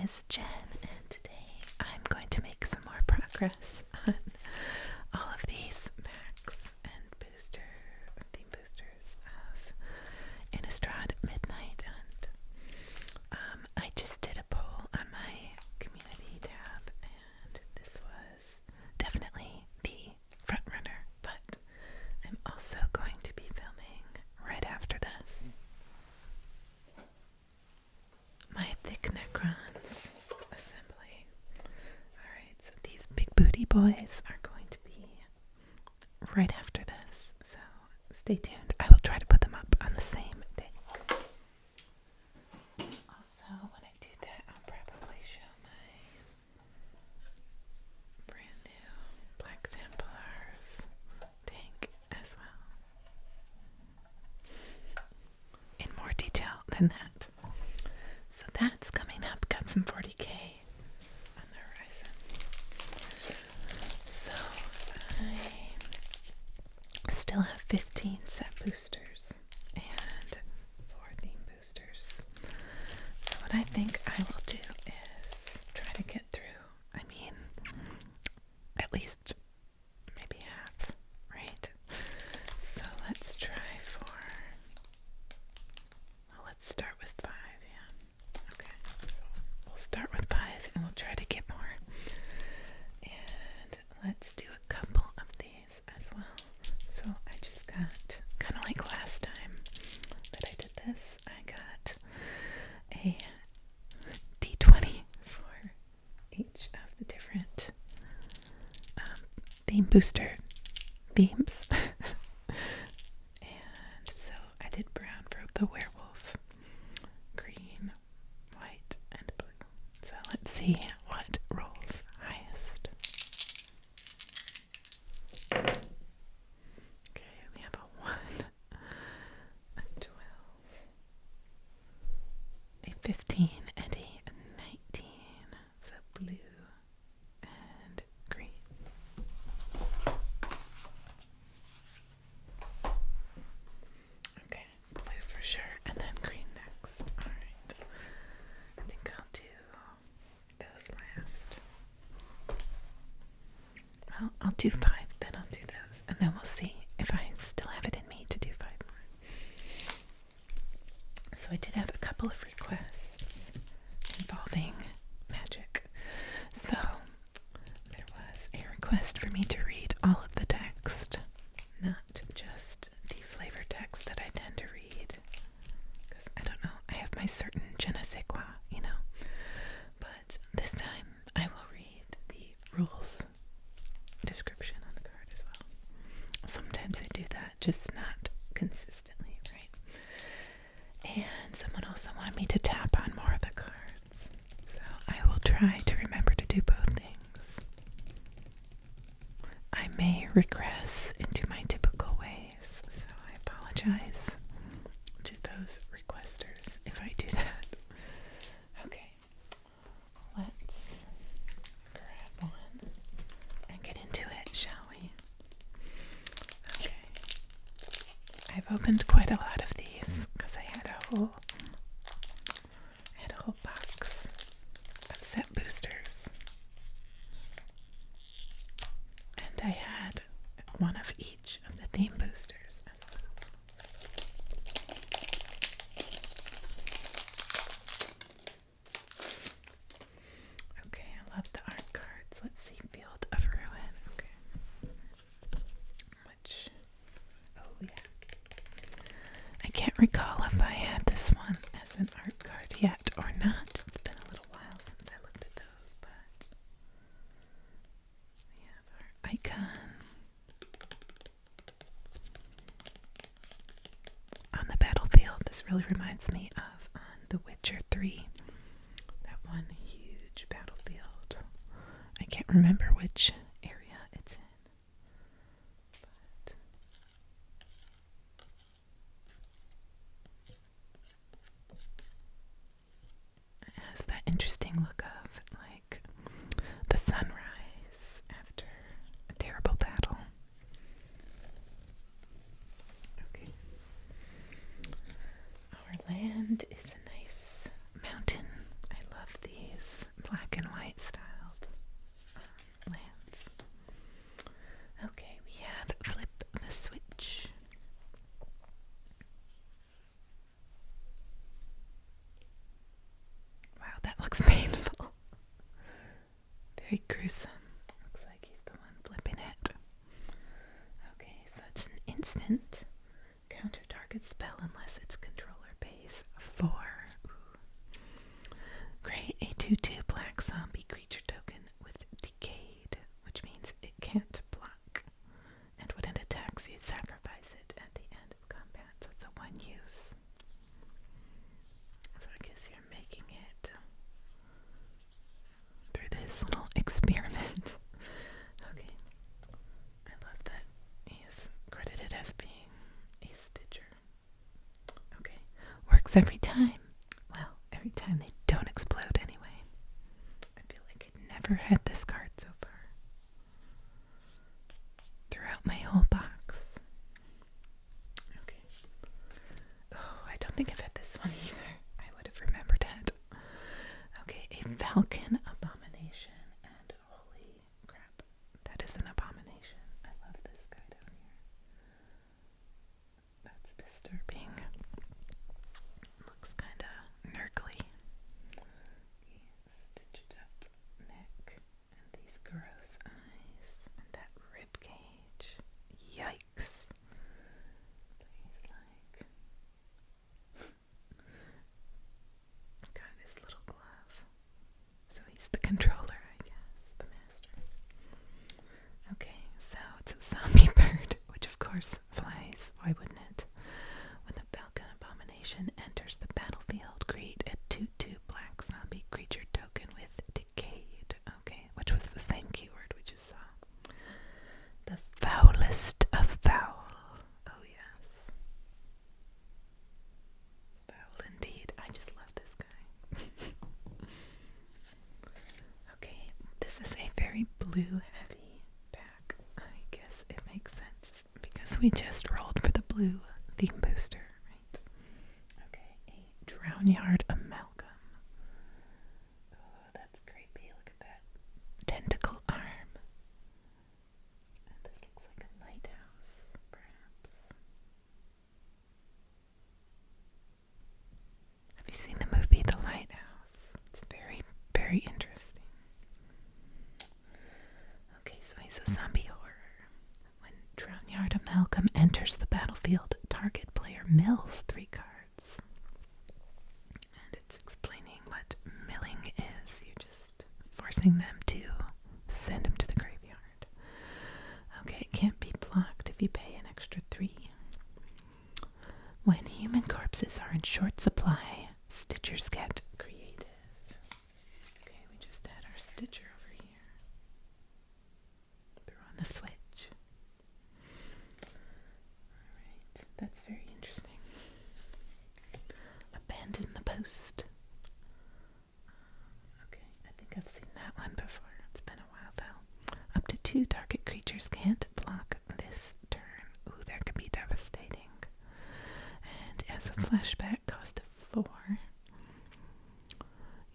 is Jen, and today I'm going to make some more progress on all of these packs and theme boosters of Innistrad Midnight Hunt. I just did a poll on my community tab, and this was definitely the front runner, but I'm also going to be filming right after this my thicc Necrons assembly. Alright, so these big booty boys are going to be right after this, so stay tuned. I will try to put them up on the same day. Also, when I do that, I'll probably show my brand new Black Templars tank as well, in more detail than that. So that's coming up. Got some 40k on the horizon. So I still have 15 set boosters and 4 theme boosters. So what I think I will do is try to get through, at least maybe half, right? So let's try let's start with 5, yeah. Okay, so we'll start with 5 and we'll try to get more. And let's do a couple of these as well. So I just got, kind of like last time that I did this, I got a D20 for each of the different theme booster themes. And so I did brown for the werewolf, green, white, and blue. So let's see what rolls highest. Okay, we have a 1, a 12, a 15, and a 19. So blue and green. Okay, blue for sure, and then green next. Alright. I think I'll do those last. Well, I'll do 5, then I'll do those, and then we'll see if I still have it in me to do 5 more. So I did have a couple of requests involving magic. So there was a request for me to read all of the text, not just the flavor text that I tend to read, because I don't know, I have my certain je ne sais quoi, but this time I will read the rules description on the card as well. Sometimes I do that, just not consistently, right? And someone also wanted me to tap on more of the cards, so I will try to remember to do both things. I may regress into my typical ways, so I apologize to those requesters if I do that. Okay, let's grab one and get into it, shall we? Okay. I've opened quite a lot of these because I had a whole box of set boosters. And I had one of each of the theme boosters as well. Okay, I love the art cards. Let's see, Field of Ruin. Okay. Oh yeah. I can't recall if I had this one as an art card yet or not. It's been a little while since I looked at those, but we have our icon on the battlefield. This really reminds me of on The Witcher 3, that one huge battlefield. I can't remember which area it's in, but it has that interesting look of like the sunrise after a terrible battle. Okay. Our land is a nice mountain. I love these Very gruesome. Looks like he's the one flipping it. Okay, so it's an instant. Counter target spell unless its controller pays 4. Create a 2/2 black zombie creature token with decayed, which means it can't block. And when it attacks, you sacrifice it at the end of combat. So it's a 1 use. So I guess you're making it through this little experiment. Okay. I love that he is credited as being a stitcher. Okay. Works every time. Well, every time they don't explode anyway. I feel like I've never had this card so far. Throughout my whole box. Okay. Oh, I don't think I've had this one either. I would have remembered it. Okay, a Falcon Abomination, and holy crap, that is an abomination. I love this guy down here. That's disturbing. Looks kinda nurgly. Stitched up neck, and these gross eyes, and that rib cage. Yikes. He's like got this little glove. So he's the controller, I guess, the master. Okay, so it's a zombie bird, which of course flies. Why wouldn't it? When the Falcon Abomination enters the battlefield, create a 2/2 black zombie creature token with decayed. Okay, which was the same keyword we just saw. The foulest of foul. Oh yes. Foul indeed. I just love this guy. Okay, this is a very blue heavy pack. I guess it makes sense because we just rolled for the blue theme booster, right? Okay, a Drownyard Amalgam. Oh, that's creepy. Look at that tentacle arm. And this looks like a lighthouse, perhaps. Have you seen the movie The Lighthouse? It's very, very interesting. Okay, so he's a zombie horror. When Drownyard Amalgam enters the battlefield, target player mills 3 cards. And it's explaining what milling is. You're just forcing them to send him to the graveyard. Okay, it can't be blocked if you pay an extra 3. When human corpses are in short supply, Stitchers get creative. Okay, we just had our Stitcher over here. Threw on the switch. Alright, that's very interesting. Abandon the post. Okay, I think I've seen that one before. It's been a while though. Up to 2 target creatures can't block this turn. Ooh, that could be devastating. And as a flashback cost of 4,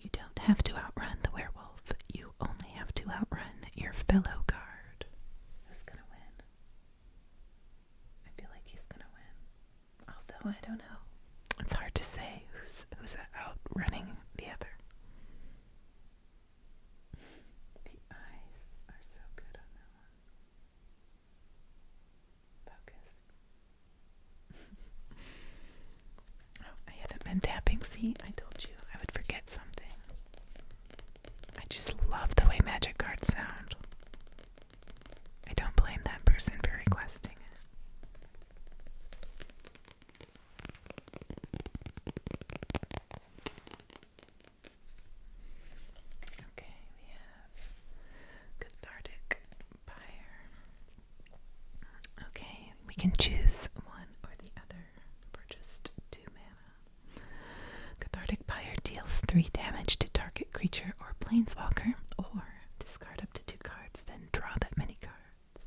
you don't have to outrun the werewolf. You only have to outrun your fellow guard. Who's gonna win? I feel like he's gonna win. Although I don't know. It's hard to say who's outrunning the other. The eyes are so good on that one. Focus. Oh, I haven't been tapping. See, I told you I would forget something. I just love the way magic cards sound. I don't blame that person for requesting it. Okay, we have Cathartic Empire. Okay, we can choose one or the other for just 2 mana. Cathartic Empire deals 3 damage to target creature or planeswalker, or discard up to 2 cards, then draw that many cards.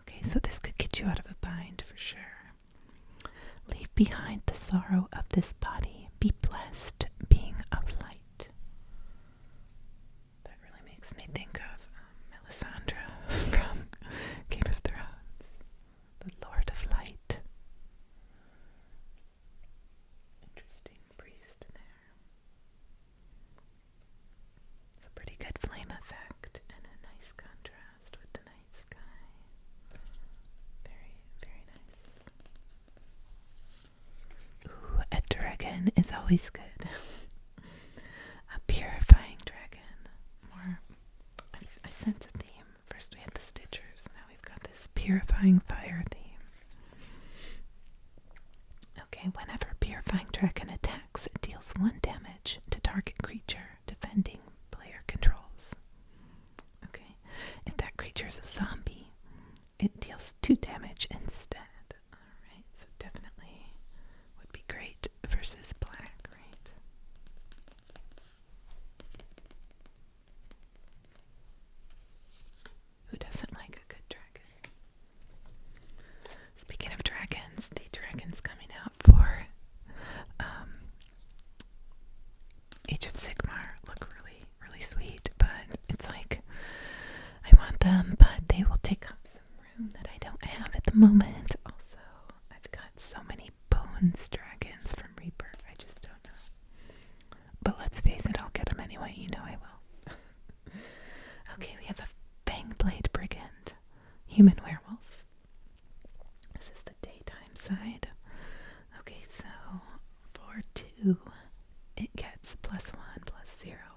Okay, so this could get you out of a bind for sure. Leave behind the sorrow of this body. Be blessed, being of light. That really makes me think of Melisandre from Game of Thrones, the Lord of Light. Interesting priest there. It's a pretty dragon is always good. A purifying dragon. More, I sense a theme. First we had the Stitchers, now we've got this purifying fire theme. Okay, whenever purifying dragon attacks, it deals 1 damage to target creature defending player controls. Okay, if that creature is a zombie, it deals 2 damage instead. Alright, so definitely would be great versus black, right? Who doesn't like a good dragon? Speaking of dragons, the dragon's coming out for Age of Sigmar look really, really sweet, but it's like I want them, but they will take up some room that I don't have at the moment. Also, I've got so many bones dragons from Reaper, I just don't know. But let's face it, I'll get them anyway, you know I will. Okay, we have a Fangblade Brigand, human werewolf. This is the daytime side. Okay, so for 2, it gets +1/+0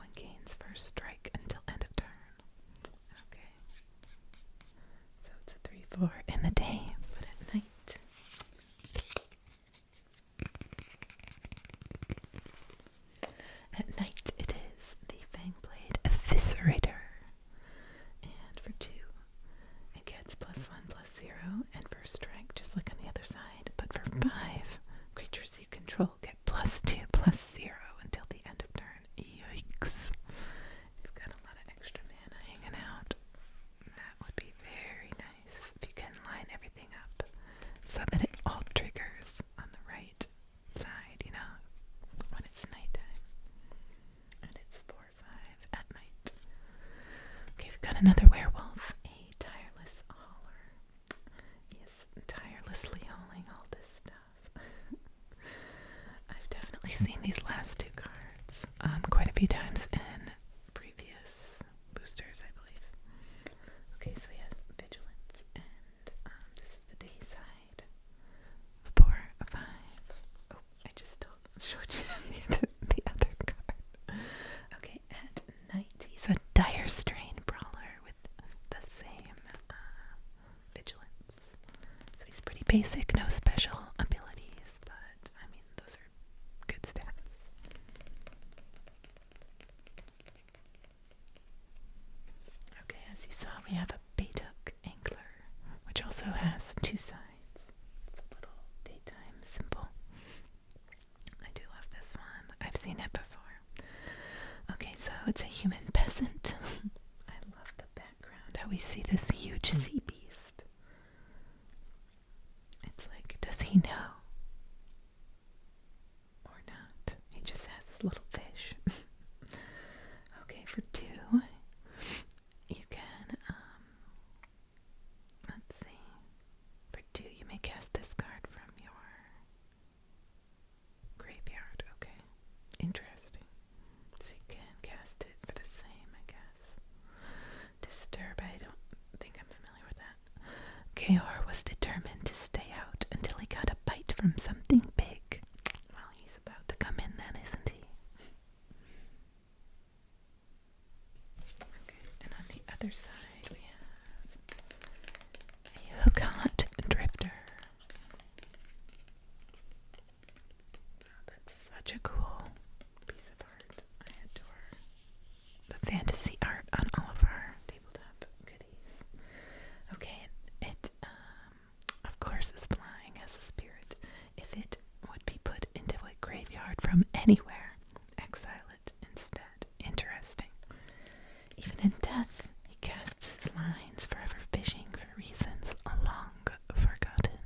and gains first strike until end of turn. Okay. So it's a 3/4 in the day, but at night. At night it is the Fangblade Eviscerator. And for 2, it gets +1/+0 and first strike, just like on the other side. But for 5, creatures you control get +2/+0 until the end of turn. Yikes. You've got a lot of extra mana hanging out. That would be very nice if you can line everything up so that it all triggers on the right side, you know, when it's nighttime. And it's 4/5 at night. Okay, we've got another werewolf, a tireless hauler. Yes, tirelessly hauling all this stuff. I've definitely seen these last 2 cards quite a few times in previous boosters, I believe. Okay, so he has Vigilance, and this is the day side. 4/5. Oh, I just showed you the other card. Okay, at night he's a Dire Strain Brawler with the same Vigilance. So he's pretty basic, no special abilities, but I mean, those are good stats. Okay, as you saw, we have a Baituk Angler, which also has 2 sides. It's a little daytime symbol. I do love this one. I've seen it before. Okay, so it's a human peasant. I love the background, how we see this huge sea beast. It's like, does he know? Or not? He just has this little fish. Okay, for 2, you can, let's see. For 2, you may cast this card from your graveyard. Okay, interesting. So you can cast it for the same, I guess. Disturb, I don't think I'm familiar with that. Geor was determined to stay out until he got a bite from something big. Well, he's about to come in then, isn't he? Okay, and on the other side we have a Hookot Drifter. Oh, that's such a cool piece of art. I adore the fantasy art on all of our tabletop goodies. Okay, it of course is flying as a spirit. If it would be put into a graveyard from anywhere, exile it instead. Interesting. Even in death, he casts his lines, forever fishing for reasons long forgotten.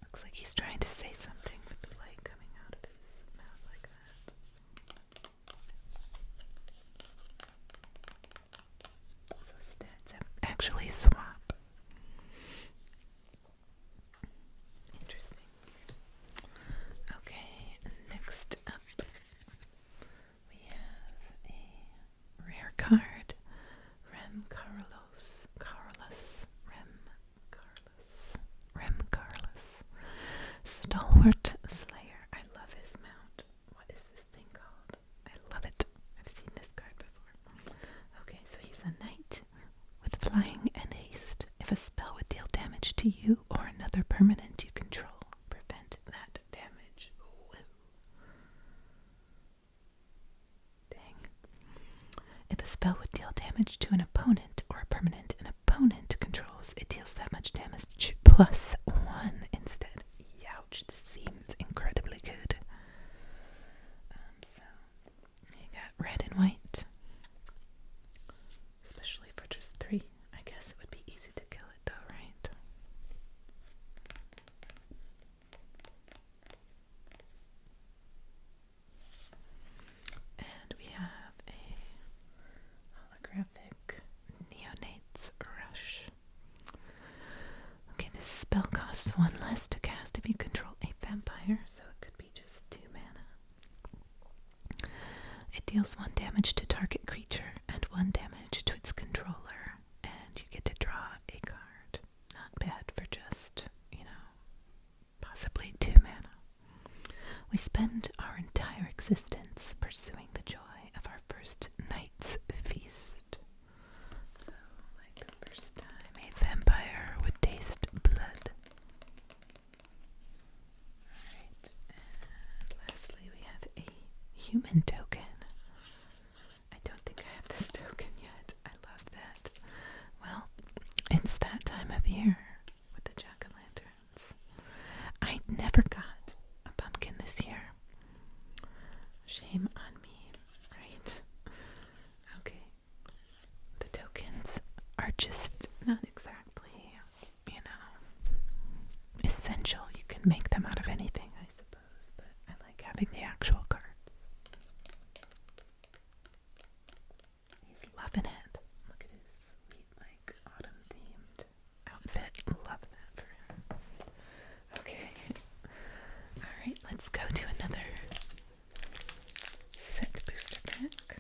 Looks like he's trying to say something with the light coming out of his mouth like that. So stats actually swap. Interesting. Okay, next up we have a rare card. Rem Carlos. Rem Carlos. damage to an opponent or a permanent an opponent controls, it deals that much damage plus 1 instead. Youch, this seems incredibly good. So, you got red and white. Especially for just 3. I guess it would be easy to kill it though, right? And we have a holographic neonate's rush. Okay, this spell costs 1 less to cast if you control a vampire, so it could be just 2 mana. It deals 1 damage to target creature and 1 damage to its controller, and you get to draw a card. Not bad for just, possibly 2 mana. We spend our entire existence pursuing the joy of our first night's feast. So, like the first time a vampire would taste blood. Alright, and lastly we have a human token. I don't think I have this token yet. I love that. Well, it's that time of year with the jack-o'-lanterns. I never got a pumpkin this year. Shame on me, right? Okay. The tokens are just not exactly, essential. You can make them out of anything, I suppose, but I like having the actual card. He's loving it. Look at his sweet, autumn-themed outfit. Love that for him. Okay. Alright, let's go to another set booster pack.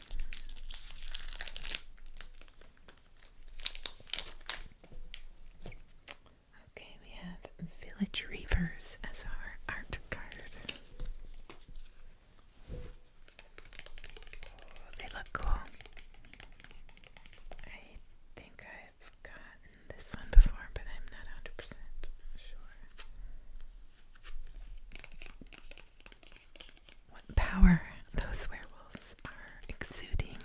Okay, we have Village Reavers as our art card. Oh, they look cool. I think I've gotten this one before, but I'm not 100% sure. What power those werewolves are exuding.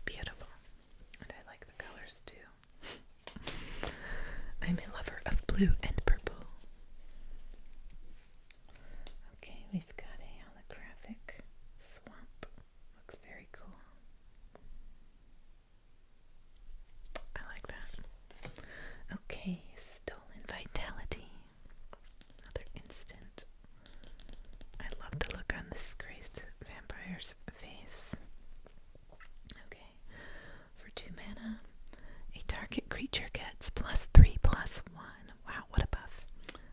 Beautiful. And I like the colors too. I'm a lover of blue and purple. Okay, we've got a holographic swamp. Looks very cool. I like that. Okay, stolen vitality. Another instant. I love the look on this crazed vampire's face. Okay, for 2 mana, a target creature gets +3/+1. Wow, what a buff.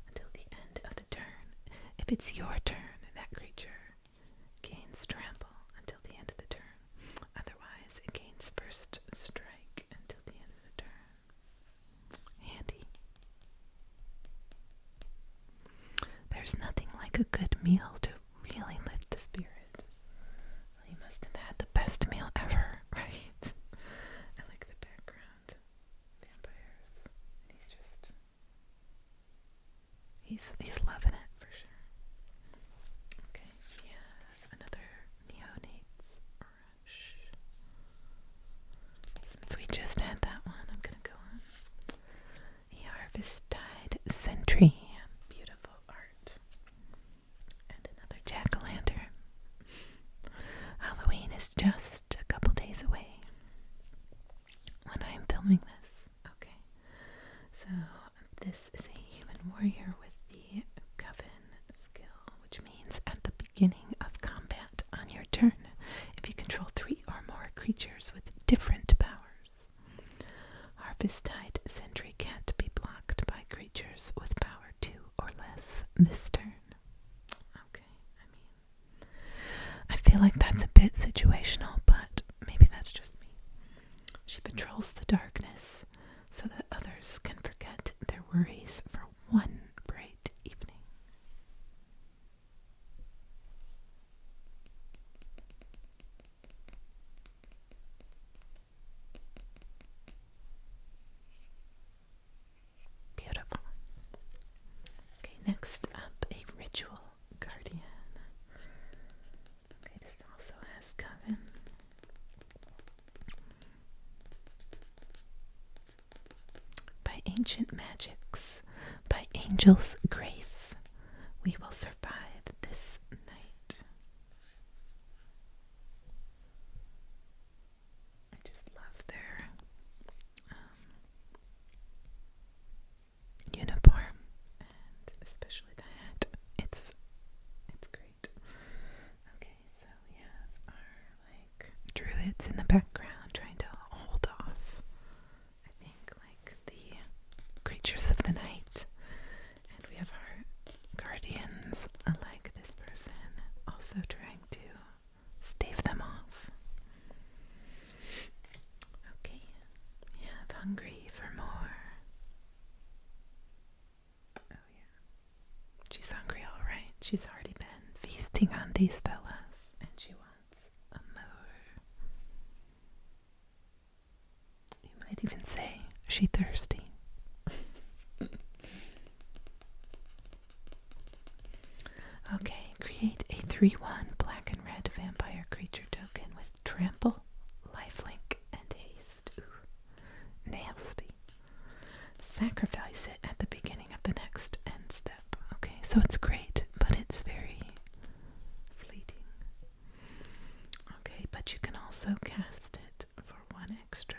Until the end of the turn. If it's your turn, that creature gains trample until the end of the turn. Otherwise, it gains first strike until the end of the turn. Handy. There's nothing like a good meal to really lift the spirit. Well, he must have had the best meal ever, right? I like the background. Vampires. He's loving it for sure. Okay, we have another neonate's rush. Since we just had that one, I'm gonna go on. A Harvest-Tide Sentry. Beautiful art. And another jack-o'-lantern. Halloween is just a couple days away when I am filming this. Okay, so this is a human warrior with the Coven skill, which means at the beginning of combat on your turn, if you control 3 or more creatures with different powers, Harvest-Tide Sentry can't be blocked by creatures with power 2 or less this turn. Okay, I feel like that's a bit situational, but maybe that's just me. She patrols the darkness so that others can forget their worries for one bright evening. Beautiful. Okay, next ancient magics, by angel's grace, we will survive this night. I just love their uniform, and especially the hat. It's great. Okay, so we have our druids in the background trying to hold off, I think, the creatures of the night. And we have our guardians, like this person, also trying to stave them off. Okay, we have hungry for more. Oh yeah, she's hungry, all right. She's already been feasting on these fellas, and she wants a more. You might even say she thirsty. Okay, create a 3/1 black and red vampire creature token with trample, lifelink, and haste. Ooh, nasty. Sacrifice it at the beginning of the next end step. Okay, so it's great, but it's very fleeting. Okay, but you can also cast it for 1 extra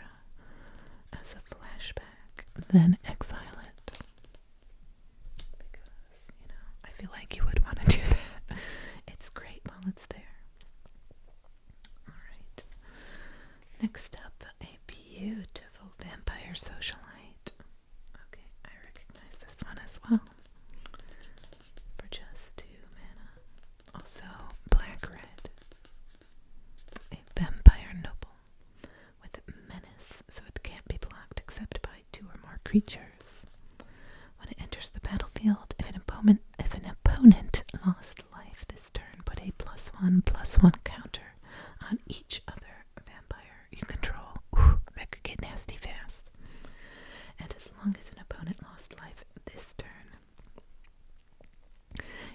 as a flashback, then exile it. Because, I feel like you would want to do that. It's great while it's there. Alright. Next up, a beautiful vampire socialite. Okay, I recognize this one as well. For just 2 mana. Also, black-red. A vampire noble with menace, so it can't be blocked except by 2 or more creatures. When it enters the battlefield, if an opponent lost life this turn, put a +1/+1 counter on each other vampire you control. Ooh, that could get nasty fast. And as long as an opponent lost life this turn,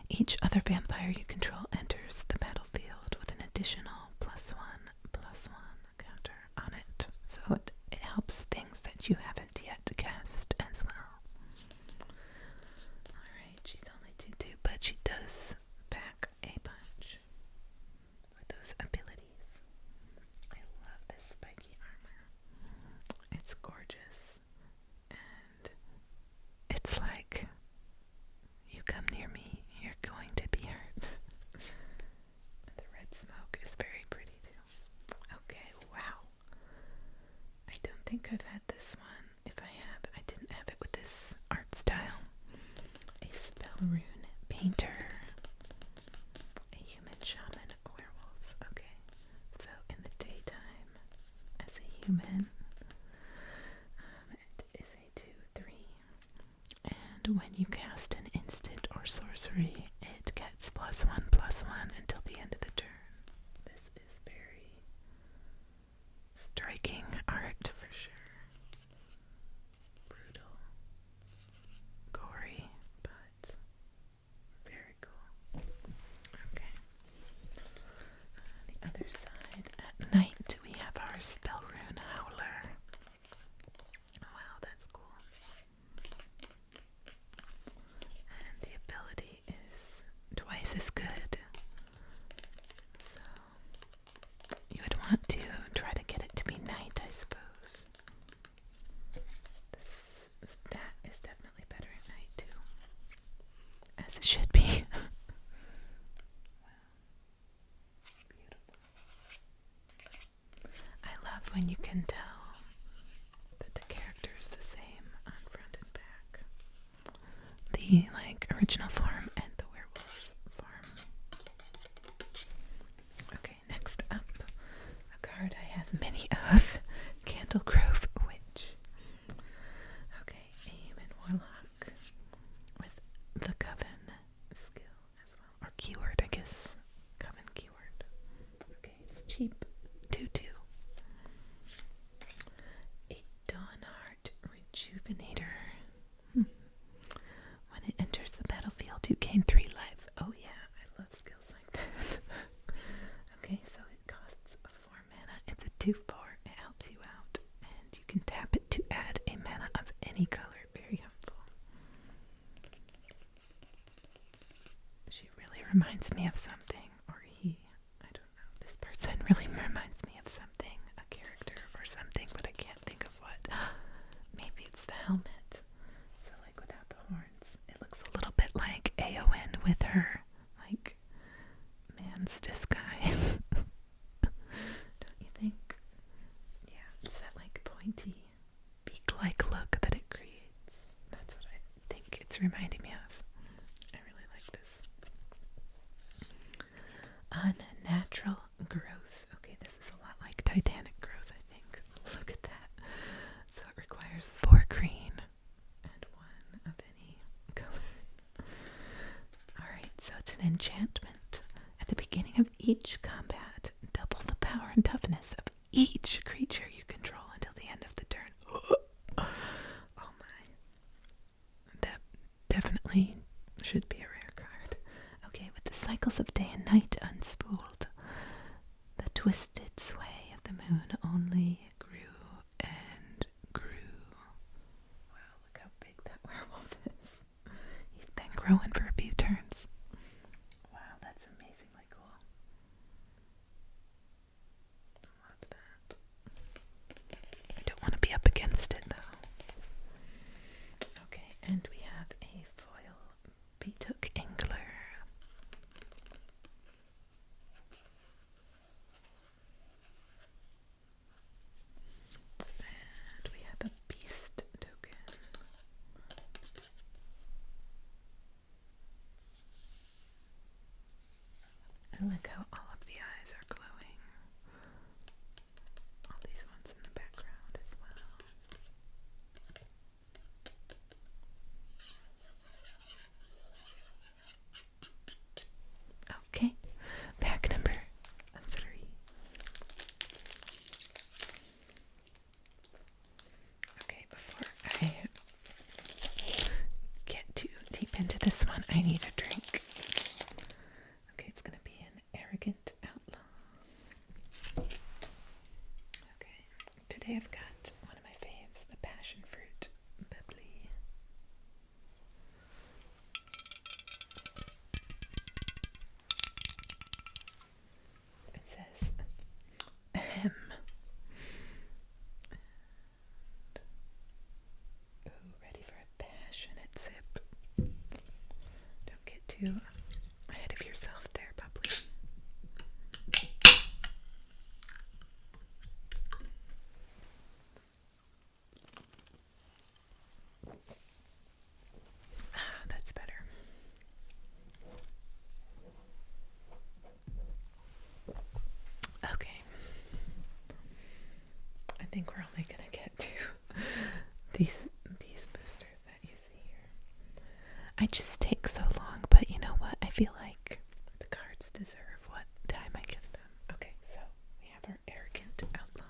each other vampire you control enters the battlefield with an additional +1/+1 counter on it. So it helps things that you haven't yet cast as well. Alright, she's only 2/2, but she does pack a punch with those abilities. I love this spiky armor. It's gorgeous. And it's like, you come near me, you're going to be hurt. The red smoke is very pretty too. Okay, wow. I don't think I've had this one. If I have, I didn't have it with this art style. A spell rune painter. A human shaman werewolf. Okay, so in the daytime, as a human, it is a 2/3. And when you cast an instant or sorcery, it gets +1/+1 until the end of the turn. This is very striking art for sure. Brutal, gory, but very cool. Okay. On the other side, at night, we have our spell rune howler. Wow, that's cool. And the ability is twice as good. So you would want to try to get it to be night, I suppose. This stat is definitely better at night too. As it should be. Wow. Beautiful. I love when you can tell that the character is the same on front and back. The original form and the werewolf form. Okay, next up, a card I have many of, Candlegrove Witch. Okay, a human warlock with the Coven skill as well, or keyword, I guess. Coven keyword. Okay, it's cheap. 2/2. reminds me of something, or he, I don't know. This person really reminds me of something, a character or something, but I can't think of what. Maybe it's the helmet. So like without the horns, it looks a little bit like Aowen with her like man's disguise. Don't you think? Yeah, it's that like pointy beak-like look that it creates. That's what I think it's reminding me of. I really like this. Unnatural growth. Okay, this is a lot like Titanic growth, I think. Look at that. So it requires 4 green and 1 of any color. Alright, so it's an enchantment. At the beginning of each combat, double the power and toughness of each creature you control until the end of the turn. Oh my. That definitely should be a rare card. Okay, with the cycles of day and night unspooled, the twisted sway of the moon only grew and grew. Wow, look how big that werewolf is. He's been growing for a few turns. Wow, that's amazingly cool. Love that. I don't want to be up against it though. Okay, and we have a foil Beatook Angler. And we have a beast token. I like how all of the eyes are glowing. All these ones in the background as well. Okay, pack number 3. Okay, before I get too deep into this one, I need a drink. Okay, it's going to be an Arrogant Outlaw. Okay, today I've got one of my faves, the passion fruit bubbly. It says, ahem. Ooh, ready for a passionate sip. Don't get too ahead of yourself there, bubbly. Ah, that's better. Okay. I think we're only gonna get to these boosters that you see here. I just take so long, but you know what? I feel like the cards deserve what time I give them. Okay, so we have our Arrogant Outlaw.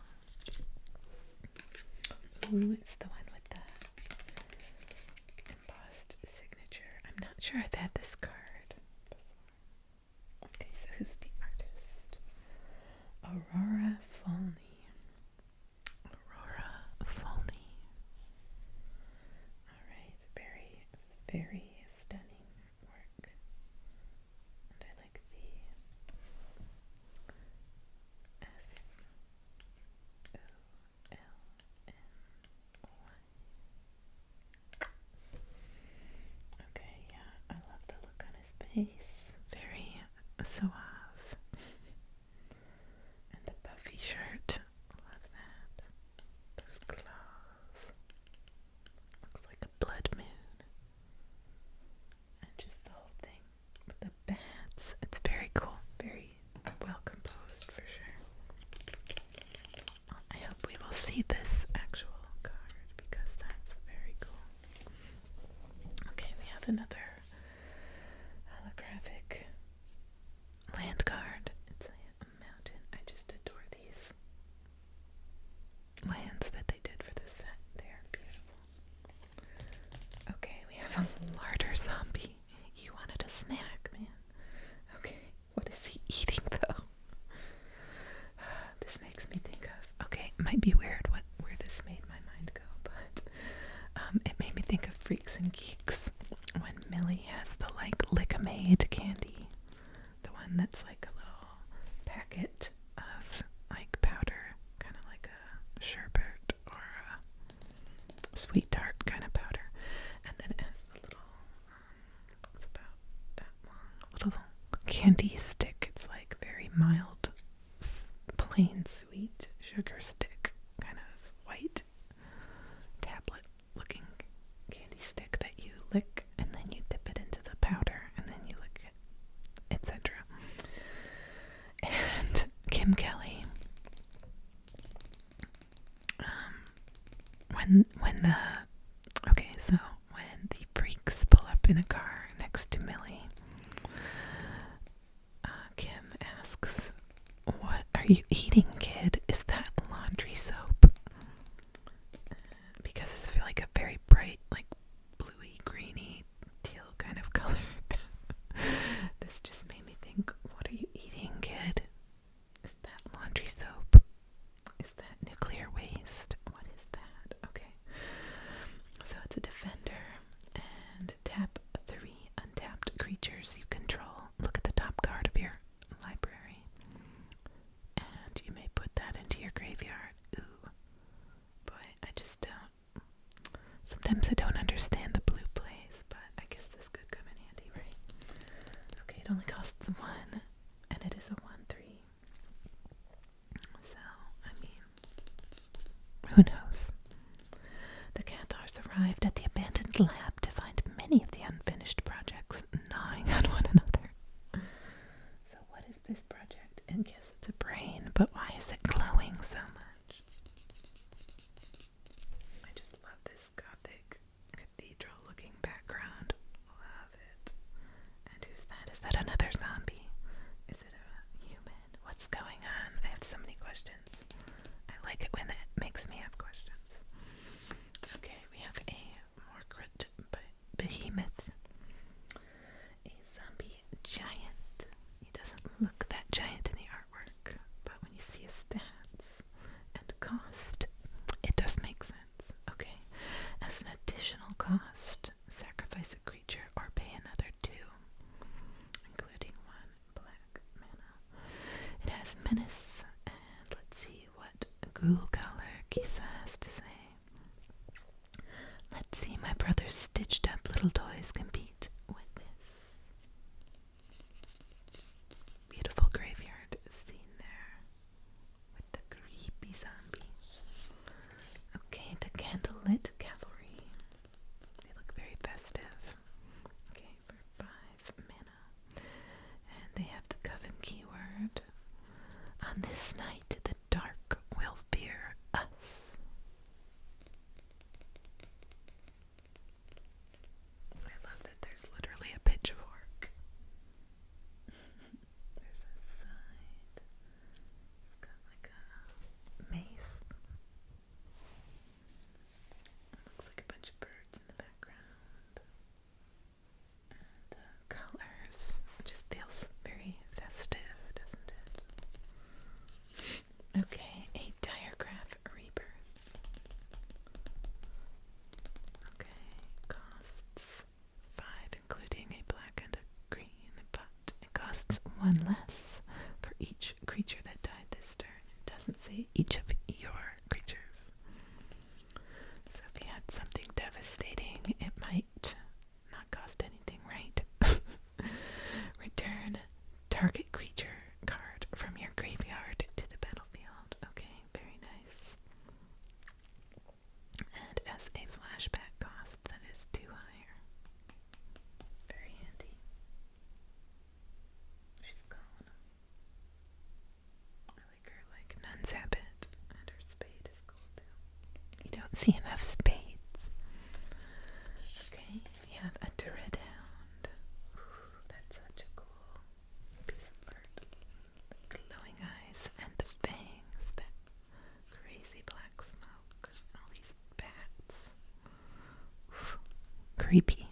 Ooh, it's the one with the embossed signature. I'm not sure I've had this card before. Okay, so who's the artist? Aurora Folney. Aurora Folney. Alright, very, very stunning work. And I like the Folny. Okay, yeah, I love the look on his face. Very suave. And the puffy shirt. Love that. Those claws. Looks like a blood moon. And just the whole thing with the bats. It's very cool. Very well composed for sure. I hope we will see this actual card because that's very cool. Okay, we have another holographic land card. It's a mountain. I just adore these lands that they did for this set. They are beautiful. Okay, we have a larder zombie. You wanted a snack, man. Okay, what is he eating though? This makes me think of, okay, it might be weird where candy stick. It's like very mild, plain sweet sugar stick, kind of white tablet looking candy stick that you lick and then you dip it into the powder and then you lick it, etc. And Kim Kelly, when the freaks pull up in a car next to Millie, Kim asks, "What are you eating, kid? Is that laundry soap?" Because it's like a very bright, like bluey, greeny, teal kind of color. This just made me think, what are you eating, kid? Is that laundry soap? Is that nuclear waste? What is that? Okay. So it's a defender, and tap 3 untapped creatures you control. Look at the top card of your library, and you may put that into your graveyard. Ooh. Boy, I just don't. Sometimes I don't understand the blue plays, but I guess this could come in handy, right? Okay, it only costs 1, and it is a 1/3. So, I mean, who knows? The Cathars arrived at the abandoned lab to find many of the unfinished projects gnawing on one another. So what is this project? And guess it's a brain, but why is it glowing so much? I just love this gothic cathedral looking background. Love it. And who's that? Is that another zombie? Is it a human? What's going on? I have so many questions. I like it when it makes me have questions. Okay, we have a Morgret behemoth. A zombie giant. He doesn't look that giant in the artwork, but when you see his stats and cost, it does make sense. Okay, as an additional cost, sacrifice a creature or pay another 2, including 1 black mana. It has menace, and let's see what Ghoul Color Kisa has to say. Let's see my brother's stitched up little toys compete with this. Beautiful graveyard scene there with the creepy zombie. Okay, the candlelit cavalry. They look very festive. Okay, for 5 mana. And they have the coven keyword. On this night, the dark will fear us. I love that there's literally a pitchfork. There's a scythe. It's got like a mace. It looks like a bunch of birds in the background. And the colors, it just feels very festive, doesn't it? Okay, a diagraph rebirth. Okay, costs 5, including a black and a green, but it costs 1 less for each creature that died this turn. It doesn't say each of your creatures. So if you had something devastating, it might not cost anything, right? Return target creature card from your graveyard to the battlefield. Okay, very nice. And as a flashback cost, that is 2 higher. Very handy. She's gone. I like her like nun's habit, and her spade is cool too. You don't see enough spades. Okay, we have a Dread Hound. Ooh, that's such a cool piece of art. The glowing eyes and the fangs, that crazy black smoke, all these bats. Ooh, creepy.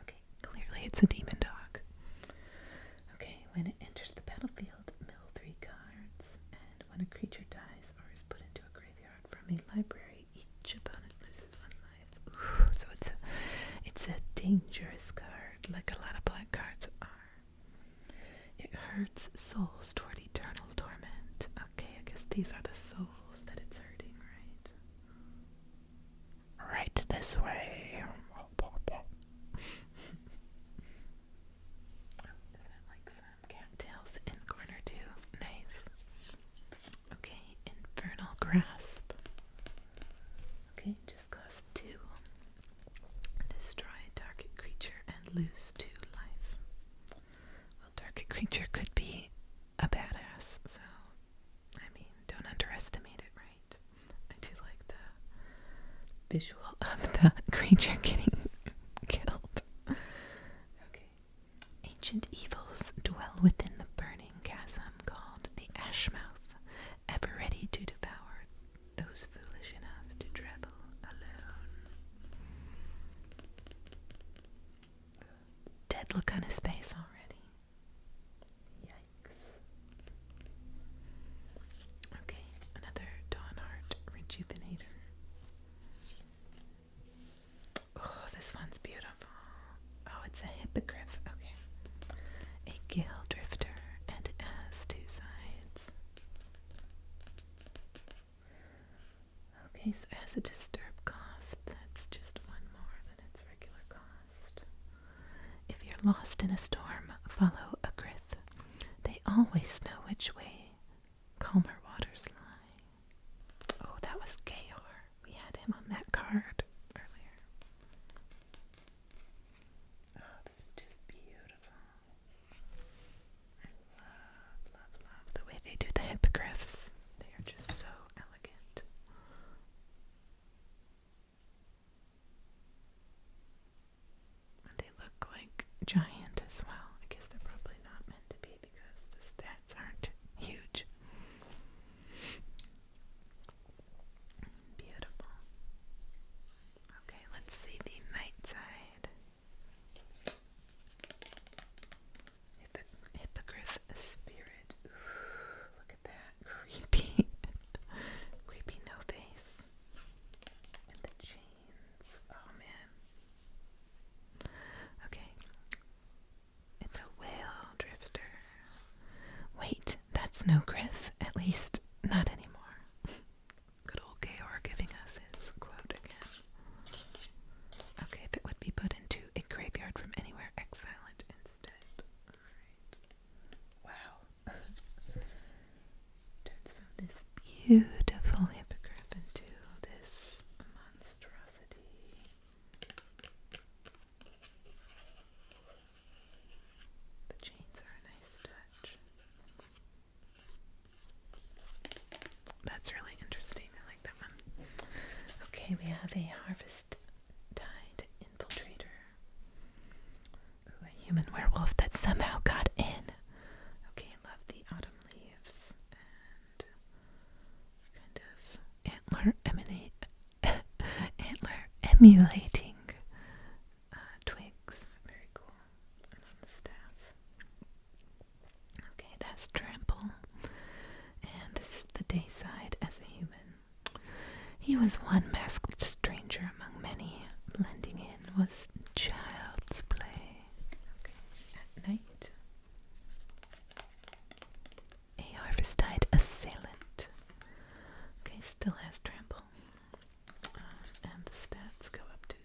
Okay, clearly it's a demon dog. Okay, when it enters the battlefield, mill 3 cards, and when a creature dies or is put into a graveyard from a library, each opponent loses 1 life. Ooh, so it's a dangerous card, like a lot of black cards are. It hurts souls toward eternal torment. Okay, I guess these are the souls that it's hurting, right? Right this way. Oh, is that like some visual of the creature getting killed. Okay. Ancient evils dwell within the burning chasm called the Ashmouth, ever ready to devour those foolish enough to travel alone. Dead look on his face already. Yikes. Okay, another Dawnheart Rejuvenator. Oh, this one's beautiful. Oh, it's a hippogriff. Okay. A gale drifter, and it has two sides. Okay, so it has a disturb cost. That's just one more than its regular cost. If you're lost in a storm, follow a grith. They always know which way calmer waters lie. Oh, that was Geor. We had him on that card earlier. Oh, this is just beautiful. I love the way they do the hippogriffs. They are just so elegant. And they look like giant as well. I guess they're probably not meant to be because the stats aren't huge. Beautiful. Okay, let's see the night side. Hippogriff spirit. Ooh, look at that. Creepy. Creepy no face. And the chains. Oh man. Okay. It's a whale drifter. Wait, that's no griff. At least, not anymore. Good old Geor giving us his quote again. Okay, if it would be put into a graveyard from anywhere, exile it instead. Alright. Wow. Turns from this beautiful hippogriff into this monstrosity. The chains are a nice touch. That's really interesting. I like that one. Okay, we have a Harvest Tide Infiltrator. Ooh, a human werewolf that somehow got in. Okay, I love the autumn leaves and kind of antler emulating twigs. Very cool. And on the staff. Okay, it has trample. And this is the day side as a human. He was one masked stranger among many. Blending in was child's play. Okay, at night. A Harvestide Assailant. Okay, still has trample. And the stats go up to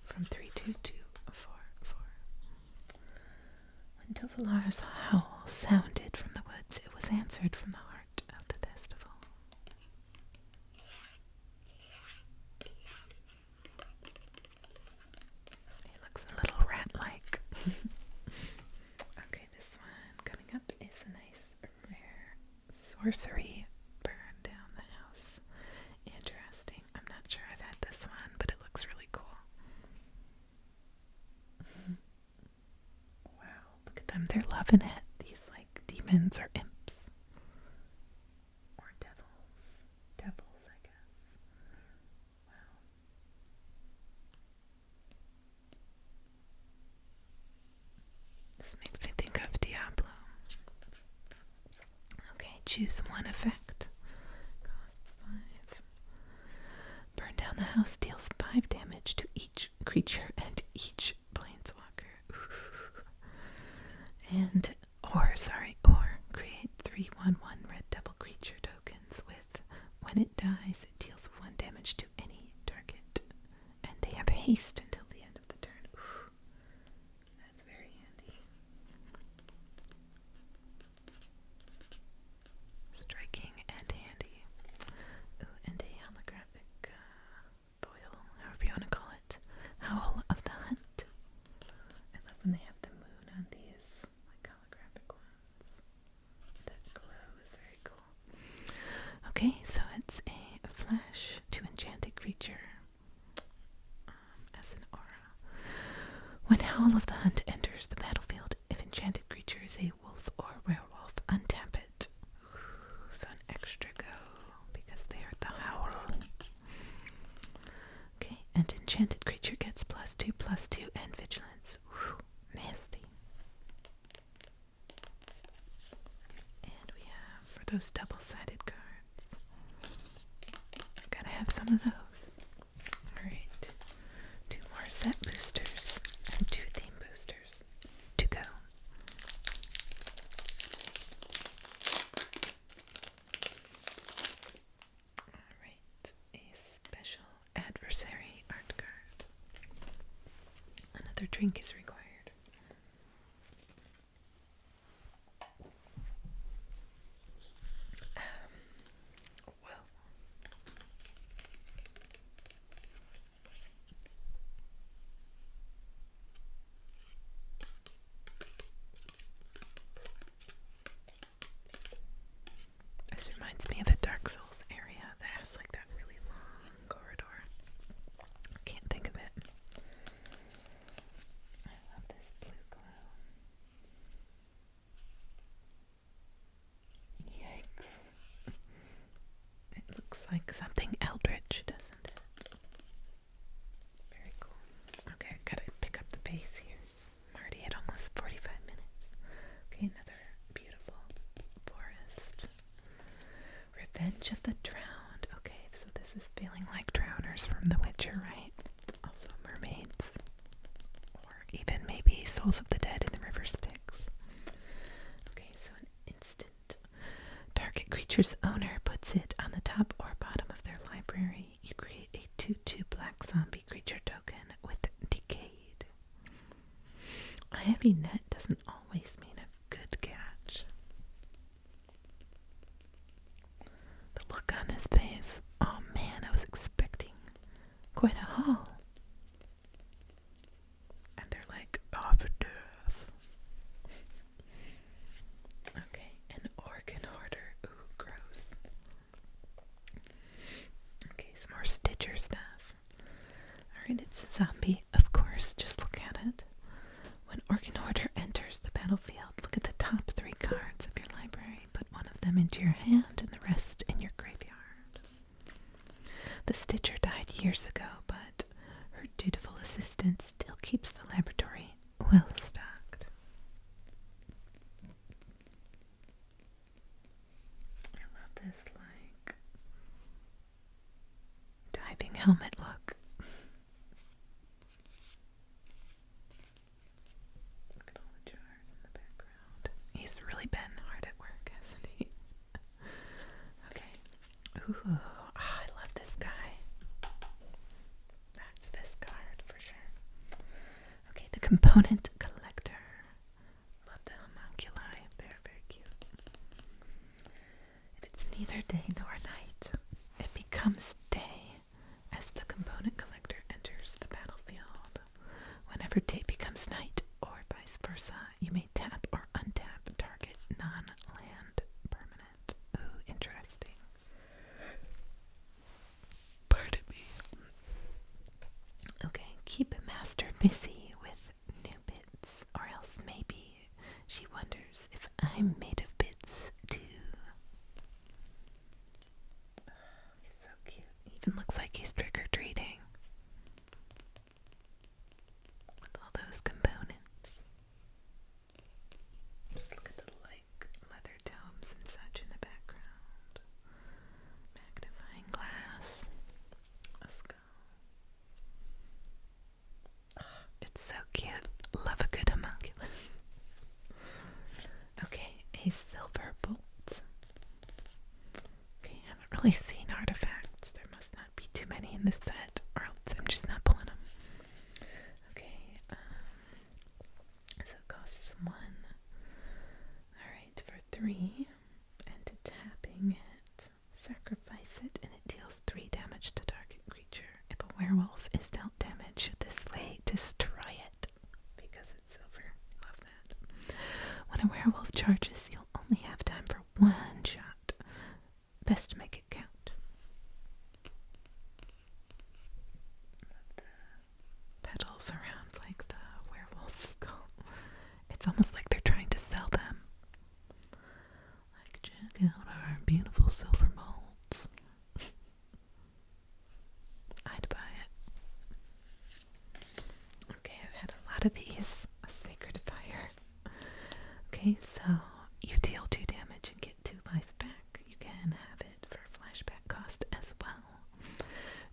from 3/2 to 4/4. When Tovalar's howl sounded from the woods, it was answered from the heart of the festival. He looks a little rat-like. Okay, this one coming up is a nice rare sorcery. Burn down the house. Interesting. I'm not sure I've had this one, but it looks really cool. Wow, look at them. They're loving it. These like demons or imps. Or devils. Devils, I guess. Wow. This makes me think of Diablo. Okay, choose one effect. Costs 5. Burn down the house deals 5 damage to each creature and each planeswalker. And, or create 3/1/1 red devil creature tokens with, when it dies, it deals 1 damage to any target. And they have haste until the end of the turn. Ooh, that's very handy. Striking and handy. Ooh, and a holographic foil, however you want to call it. Howl of the Hunt. I love when they have the moon on these like holographic ones. That glow is very cool. Okay, so it's a flash to enchant a creature. Call of the Hunt enters the battlefield. If enchanted creature is a wolf or werewolf, untap it. Ooh, so an extra go because they are the howl. Okay, and enchanted creature gets +2/+2 and vigilance. Whew, nasty. And we have for those double-sided cards. Gotta have some of those. Alright. 2 more set boosters and 2 theme boosters to go. Alright. A special adversary art card. Another drink is required. Whoa. This reminds me of a Dark Souls area that has like that really long corridor. I can't think of it. I love this blue glow. Yikes. It looks like something eldritch, doesn't it? Very cool. Okay, I gotta pick up the pace here. I'm already at almost 45 minutes. Okay, another beautiful forest. Revenge of the Drowned. Okay, so this is feeling like drowners from The Witcher, right? Also mermaids. Or even maybe Souls of the Dead in the River Styx. Okay, so an instant. Target creature's owner puts it on the top or bottom of their library. You create a 2/2 black zombie creature token with Decayed. A heavy net doesn't always mean a good catch. The look on his face. Oh man, I was expecting quite a haul. And they're like, off death. Okay, an organ hoarder. Ooh, gross. Okay, some more Stitcher stuff. Alright, it's a zombie, of course. Just look at it. When Organ Hoarder enters the battlefield, look at the top 3 cards of your library. Put one of them into your hand and the rest in your graveyard. The Stitcher died years ago, but her dutiful assistant still keeps the laboratory well stocked. I love this, like, diving helmet look. Look at all the jars in the background. He's really been hard at work, hasn't he? Okay. Ooh, I love this guy. That's this card for sure. Okay, the Component Collector. Love the homunculi. They're very cute. If it's neither day nor night, it becomes day as the Component Collector enters the battlefield. Whenever day becomes night, or vice versa, you may tap or untap target non-land permanent. Ooh, interesting. Pardon me. Okay, keep a master busy with new bits, or else maybe she wonders if I'm made of bits too. Oh, he's so cute. He even looks like he's trick-or-treating. With all those components. Just look at the like leather domes and such in the background. Magnifying glass. A skull. Oh, it's so cute. Love a good homunculus. Okay, a silver bolt. Okay, I haven't really seen artifacts. There must not be too many in this set, or else I'm just not pulling them. Okay, so it costs 1. Alright, for 3, and tapping it, sacrifice it, and it deals 3 damage to target creature. If a werewolf is dealt damage this way, destroy it, because it's silver. Love that. When a werewolf charges, you'll only have time for 1 shot. Best to make it count. Love the petals around like the werewolf It's almost like they're trying to sell them. Like, check out our beautiful silver molds. I'd buy it. Okay, I've had a lot of these. A Sacred Fire. Okay, so you deal 2 damage and get 2 life back. You can have it for flashback cost as well.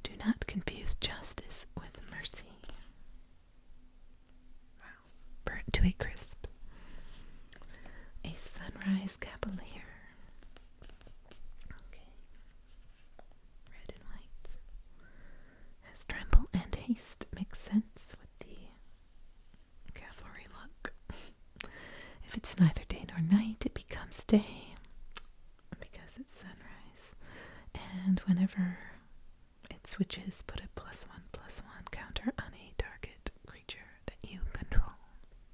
Do not confuse justice with mercy. Wow. Burnt to a crisp. A Sunrise Cavalier. Okay. Red and white. Has tremble and haste. Makes sense with the cavalry look. If it's neither day nor night, it becomes day because it's sunrise. And whenever it switches, put a +1/+1 counter on a target creature that you control.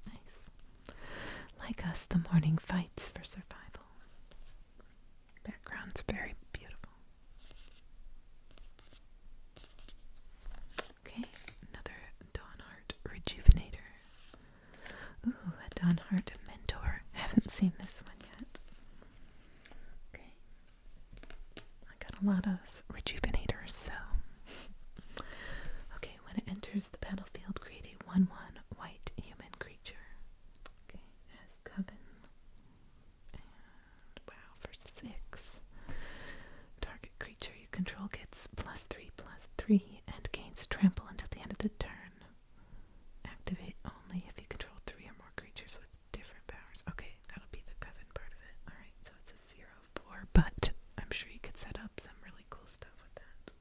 Nice. Like us, the morning fights for survival. Background's very beautiful. Okay, another Dawnheart Rejuvenator. Ooh, a Dawnheart Mentor. Haven't seen this one yet. Okay. I got a lot of Rejuvenators, so. Okay, when it enters the battlefield, create a 1/1 white human creature. Okay, it has Coven. And, wow, for 6. Target creature you control gets +3/+3 and gains trample until the end of the turn. Activate only if you control 3 or more creatures with different powers. Okay, that'll be the Coven part of it. Alright, so it's a 0/4, but I'm sure you could set up some really cool stuff with that.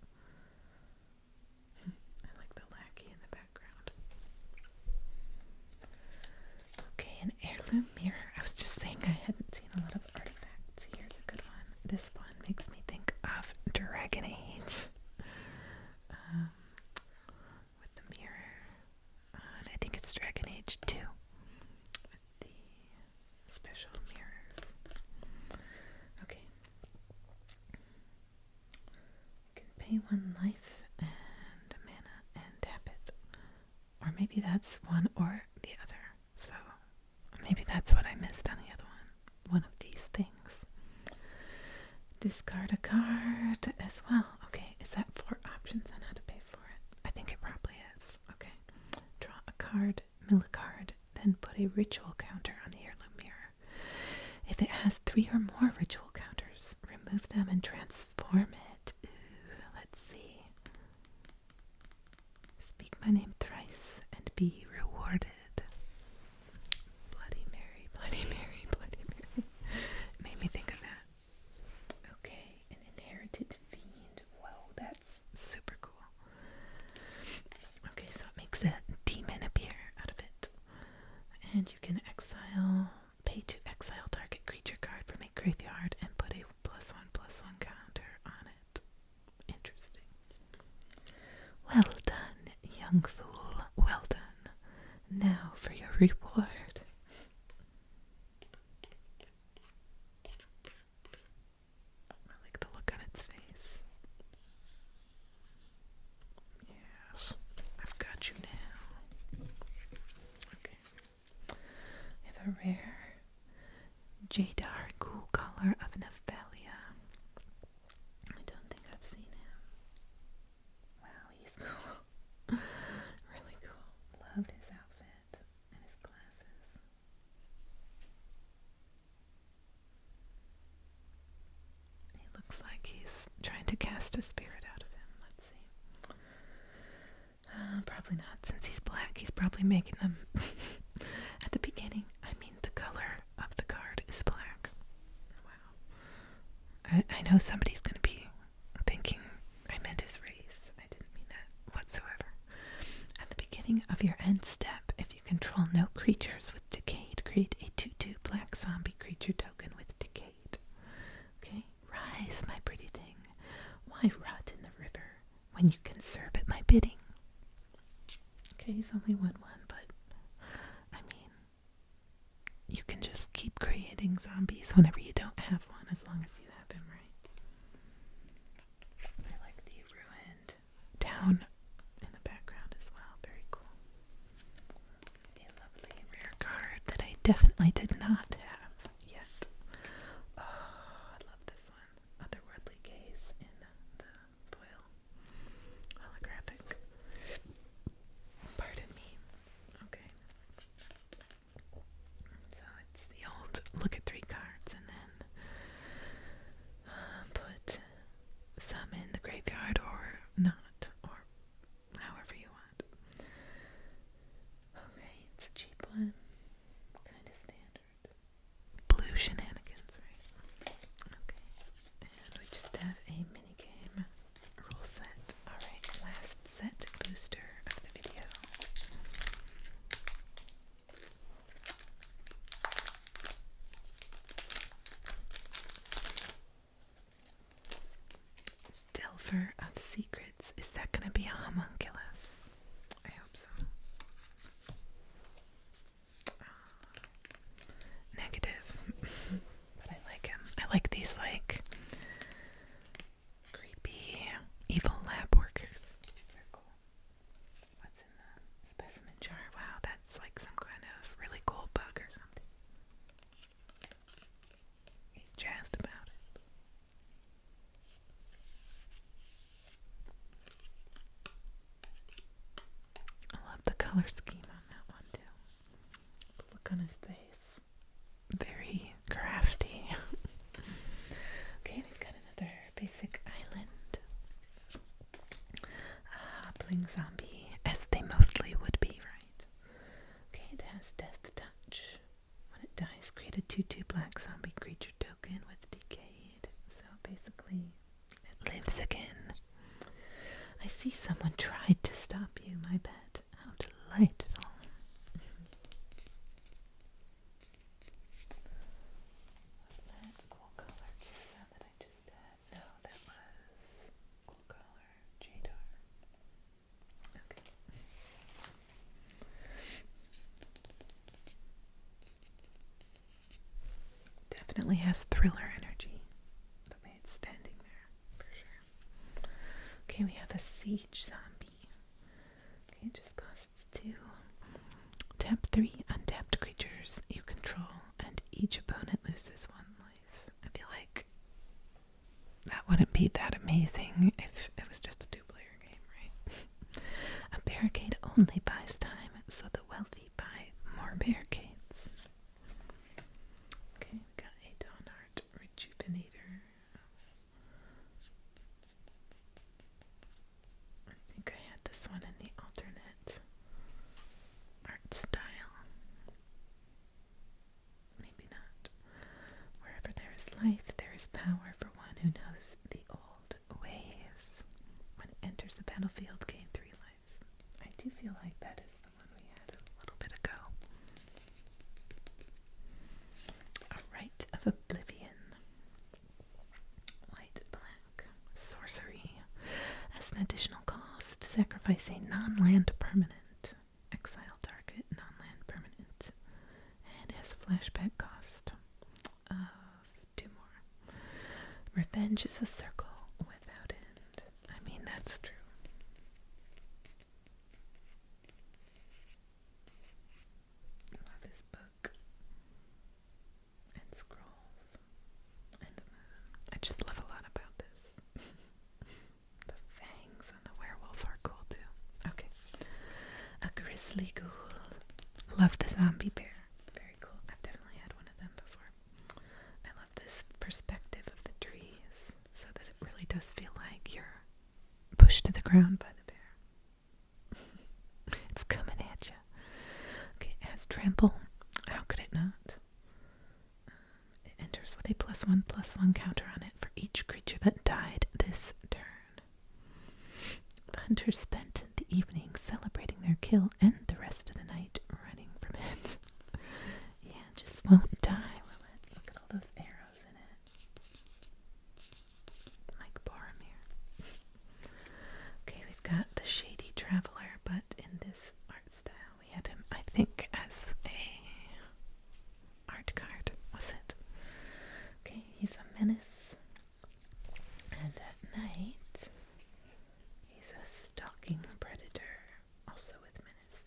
I like the lackey in the background. Okay, an Heirloom Mirror. I was just saying I hadn't seen a lot of artifacts. Here's a good one. This one makes me think of Dragon Age. With the mirror. And I think it's Dragon Age 2. With the special mirrors. Okay. You can pay 1 life and a mana and tap it. Or maybe that's one or the other. So maybe that's what I missed on the other one. One of these things. Discard a card as well. Okay, is that 4 options on how to pay for it? I think it probably is. Okay. Draw a card, mill a card, then put a ritual counter on the Heirloom Mirror. If it has 3 or more ritual counters, remove them and transform it. Ooh, let's see. Speak my name thrice and be rewarded. Bloody Mary, Bloody Mary, Bloody Mary. It made me think of that. Okay, an Inherited Fiend. Whoa, that's super cool. Okay, so it makes a demon appear out of it. And you can pay to exile target creature card from a graveyard and put a +1/+1 counter on it. Interesting. Well done, young fool. Well done. Now for your reward. I like the look on its face. Yes, I've got you now. Okay. I have a rare Jadar Ghoul Collar of Nephalia. I don't think I've seen him. Wow, he's cool. Really cool. Loved his outfit and his glasses. He looks like he's trying to cast a spirit out of him. Let's see. Probably not, since he's black. He's probably making them at the beginning. I mean, the color of the card is black. Wow. I know somebody's going to be thinking I meant his race. I didn't mean that whatsoever. At the beginning of your end step, if you control no creatures with Decayed, create a 2/2 black zombie creature token with Decayed. Okay? Rise, my pretty thing. Why rot in the river when you can serve at my bidding? Okay, he's only 1/1, but I mean, you can just keep creating zombies whenever you don't have one, as long as you have him, right? I like the ruined town in the background as well. Very cool. A lovely rare card that I definitely did not have yet. Oh, I love this one. Otherworldly Gaze in the foil. Holographic. Pardon me. Okay. So it's the old look at 3 cards and then put some in the graveyard or not, or however you want. Okay, it's a cheap one. Kind of standard. Blue shenanigans, right? Okay. And we just have a minigame rule set. Alright, last set booster of the video. Delver of Secrets. Is that going to be a homunculus? I hope so. Negative. But I like him. I like these, like, creepy, evil lab workers. They're cool. What's in the specimen jar? Wow, that's like some kind of really cool bug or something. He's jazzed about it. I love the color scheme on that one too. The look on his face. Very crafty. Okay, we've got another basic island. A hobbling zombie, as they mostly would be, right? Okay, it has Death Touch. When it dies, create a 2/2 black zombie creature token with Decayed. So basically, it lives again. I see someone tried to stop you, my pet. How delightful. Was that Cool Color Kissa that I just had? No, that was Cool Color Jadar. Okay. Definitely has thriller energy. The way it's standing there, for sure. Okay, we have a Siege Zombie. Okay, it just costs 2. Tap 3 untapped creatures you control, and each opponent loses 1 life. I feel like that wouldn't be that amazing if it was just a 2-player game, right? A barricade only buys time, so the wealthy buy more barricades. Okay, we got a Dawnheart Rejuvenator. I think I had this one in the alternate art style. Maybe not. Wherever there is life, there is power for one who knows the old ways. When it enters the battlefield, gain 3 life. I do feel like that is the one we had a little bit ago. A Rite of Oblivion. White, black, sorcery. As an additional cost, sacrifice a non-land permanent. Exile target, non-land permanent. And has a flashback cost of 2 more. Revenge is a circle without end. I mean, that's true. Love his book. And scrolls. And the moon. I just love a lot about this. The fangs on the werewolf are cool too. Okay. A grizzly ghoul. Love the zombie bear. Very cool. I've definitely had one of them before. I love this perspective of the trees so that it really does feel like you're pushed to the ground by the bear. It's coming at you. Okay, it has trample. How could it not? It enters with a +1/+1 counter on it for each creature that died this turn. The hunter spent the evening celebrating their kill and the rest of the night running from it. Yeah, just won't die, will it? Look at all those arrows in it. Like Boromir. Okay, we've got the Shady Traveler, but in this art style, we had him, I think, as a art card, was it? Okay, he's a menace. And at night, he's a stalking predator, also with menace.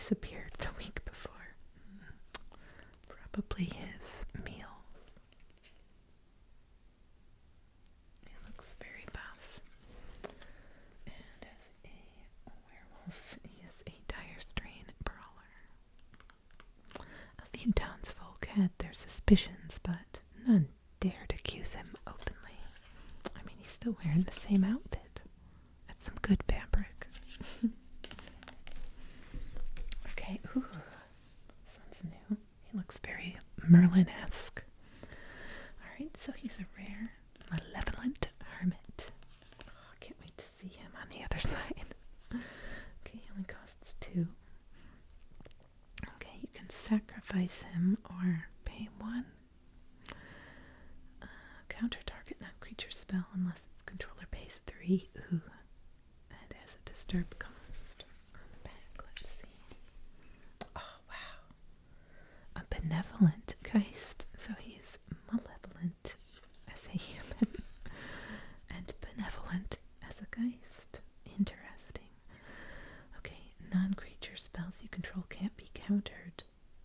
disappeared the week before. Probably his meals. He looks very buff. And as a werewolf, he is a dire strain brawler. A few townsfolk had their suspicions, but none dared accuse him openly. I mean, he's still wearing the same outfit. That's some good fabric. Okay, ooh, this one's new. He looks very Merlin-esque. Alright, so he's a rare, malevolent hermit. Oh, I can't wait to see him on the other side. Okay, he only costs 2. Okay, you can sacrifice him or pay 1. Counter target non-creature spell unless its controller pays 3. Ooh, and has a disturb cost on the back. Let's see. Oh, wow. A benevolent Geist. So he's malevolent as a human and benevolent as a Geist. Interesting. Okay, non-creature spells you control can't be countered.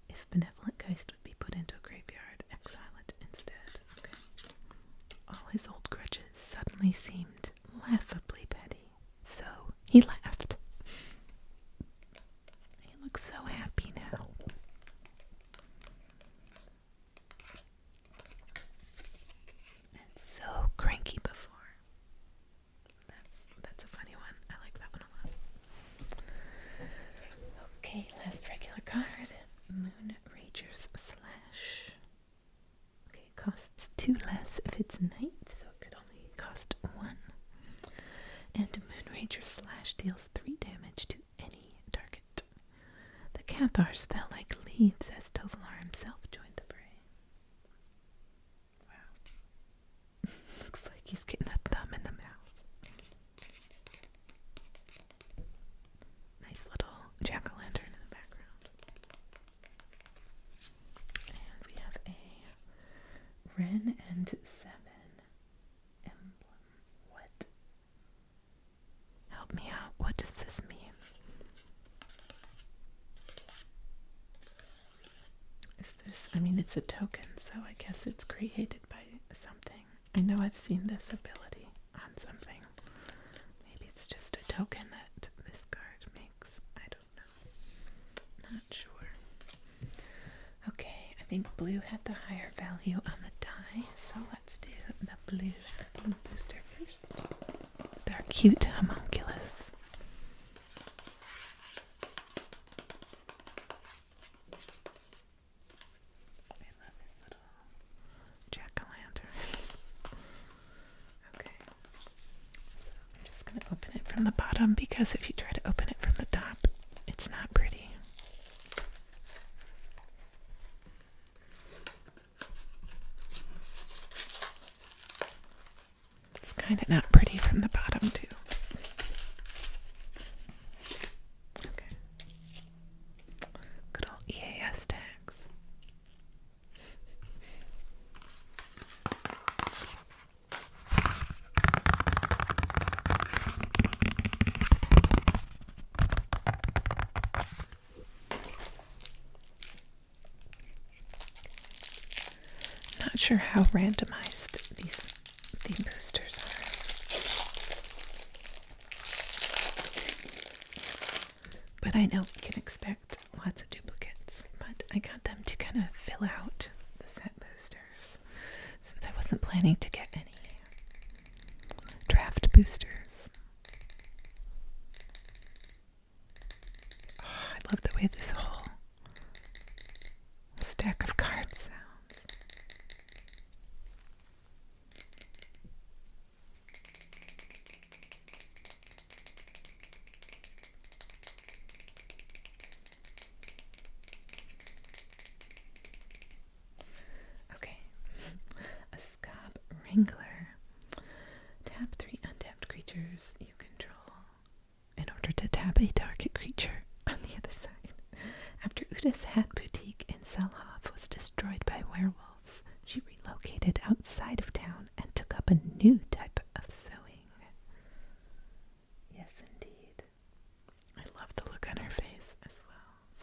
If benevolent Geist would be put into a graveyard, exile it instead. Okay. All his old grudges suddenly seemed laughably petty. So he laughed. He looks so happy now. And so cranky before. That's a funny one. I like that one a lot. Okay, last regular card. Moon Rager's Slash. Okay, it costs 2 less if it's night, so it could only cost 1. And Moon Rager's Slash deals 3 damage to any target. The Cathars fell like leaves as Tovalar himself joined the fray. Wow. Looks like he's getting a thumb in the mouth. Nice little jack-o'-lantern in the background. And we have a Wren and 7 emblem. What? Help me out. What does this mean? Is this, I mean, it's a token, so I guess it's created by something. I know I've seen this ability on something. Maybe it's just a token that this card makes. I don't know. Not sure. Okay, I think blue had the higher value on the die, so let's do the blue booster first. With our cute homunculus. I love his little jack-o'-lanterns. Okay, so I'm just going to open it from the bottom because if you try to open it from the top, it's not pretty. It's kind of not pretty from the bottom, too. Okay. Good old EAS tags. Not sure how randomized these theme boosters are. But I know we can expect lots of duplicates. But I got them to kind of fill out the set boosters since I wasn't planning to get any draft boosters. Oh, I love the way this whole stack of cards sounds. Wrangler. Tap 3 untapped creatures you control in order to tap a target creature on the other side. After Uda's hat boutique in Selhoff was destroyed by werewolves, she relocated outside of town and took up a new type of sewing. Yes, indeed. I love the look on her face as well.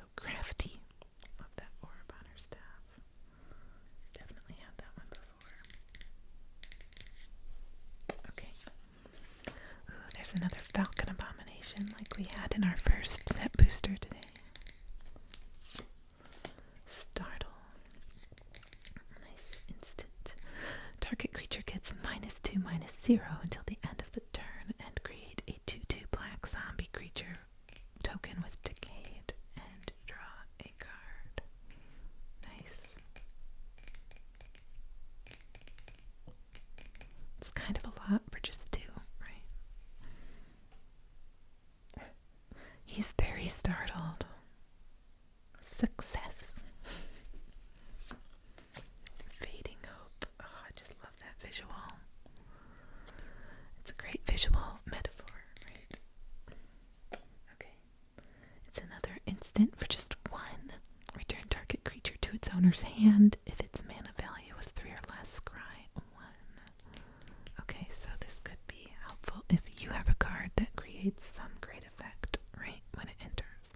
there's another Falcon Abomination like we had in our first set booster today. Startle. Nice instant. Target creature gets -2/-0 until the end of the turn and create a 2/2 black zombie creature token with Decayed and draw a card. Nice. It's kind of a lot for just 2, right? He's very startled. Success. Fading Hope. Oh, I just love that visual. It's a great visual metaphor, right? Okay. It's another instant for just 1. Return target creature to its owner's hand if its mana value was 3 or less. Scry 1. Okay, so this could be helpful if you have a card that creates some great effect, right, when it enters.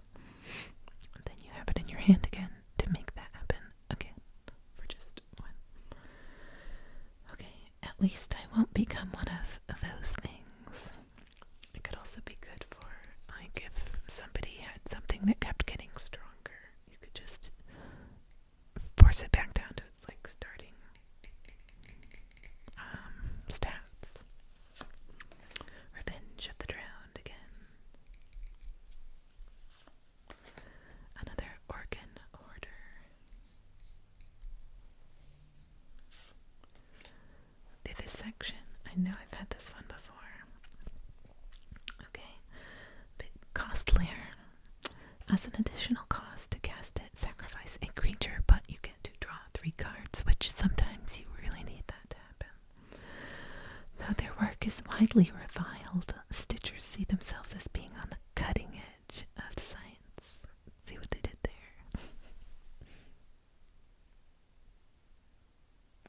Then you have it in your hand again to make that happen again for just 1. Okay, at least I won't become one of those things. It could also be good for, like, if somebody had something that kept getting stronger, you could just force it back down to its, like, starting stats. Revenge of the Drowned again. Another Organ Order. Vivisection. I know I've had this one before. Okay. Bit costlier. As an additional cost to cast it, sacrifice a creature, but you get to draw 3 cards, which sometimes you really need that to happen. Though their work is widely reviled, Stitchers see themselves as being on the cutting edge of science. See what they did there?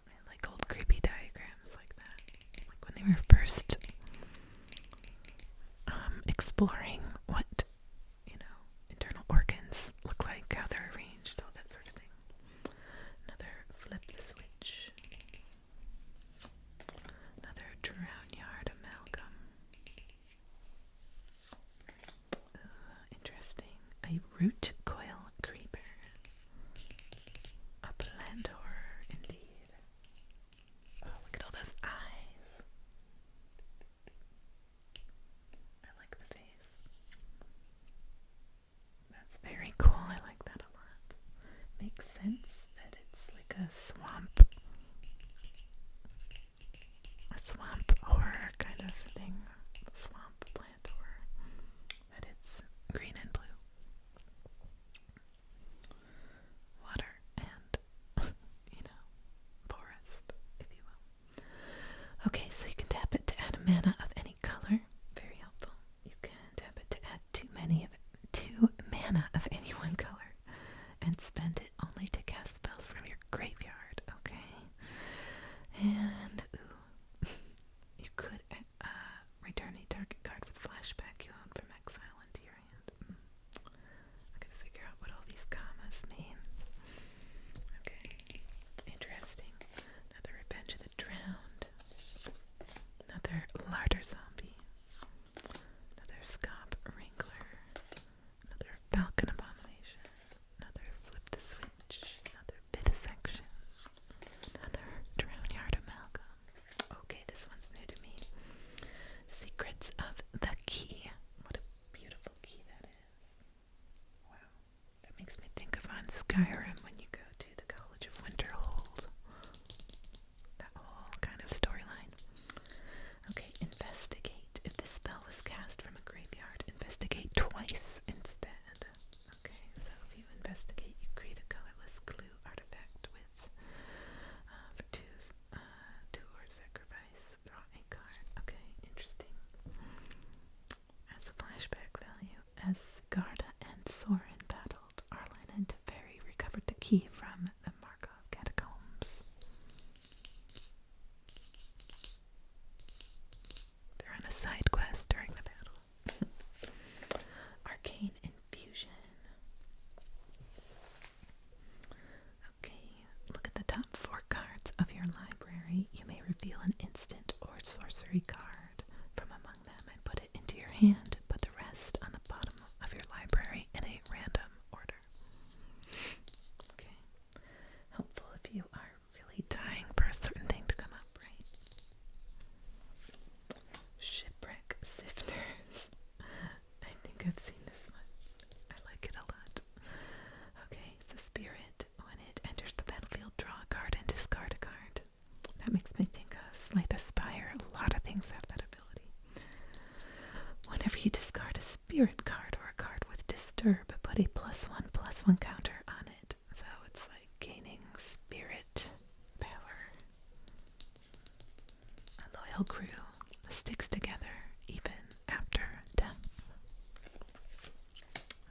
I like old creepy diagrams like that. Like when they were first exploring what, internal organs look like, how they're arranged, all that sort of thing. Another Flip the Switch. Another Drown Yard Amalgam. Ooh, interesting. A Root Coil Creeper. A plant horror, indeed. Oh, look at all those eyes. I like the face. That's very cool. I like that a lot. Makes sense that it's like a swamp horror kind of thing. Swamp plant horror. That it's green and blue. Water and, forest, if you will. Okay, so you can tap it to add a mana of any color. Very helpful. You can tap it to add 2 mana of any one color and spend it only to cast spells from your graveyard. Okay. And, you could return a target card with flashback you own from exile into your hand. I gotta figure out what all these commas mean. Okay. Interesting. Another Revenge of the Drowned. Another Larder Zombie. Another Scop Wrangler. Another Falcon Abomination. Another Flip the Switch. Another Vivisection. Another Drown Yard Amalgam. Okay, this one's new to me. Secrets of the Key. What a beautiful key that is. Wow. That makes me think of on Skyrim when you go to the College of Winterhold. That whole kind of storyline. Okay, investigate. If the spell was cast from a graveyard, investigate twice instead. Okay, so if you investigate, you create a colorless clue artifact with for 2 or sacrifice, draw a card. Okay, interesting. As a flashback value, as Sigarda and Sorin battled, Arlen and Teferi recovered the key from the Markov catacombs. They're on a side quest during the battle. Arcane Infusion. Okay, look at the top 4 cards of your library. You may reveal an instant or sorcery card from among them and put it in +1 counter on it. So it's like gaining spirit power. A loyal crew sticks together even after death.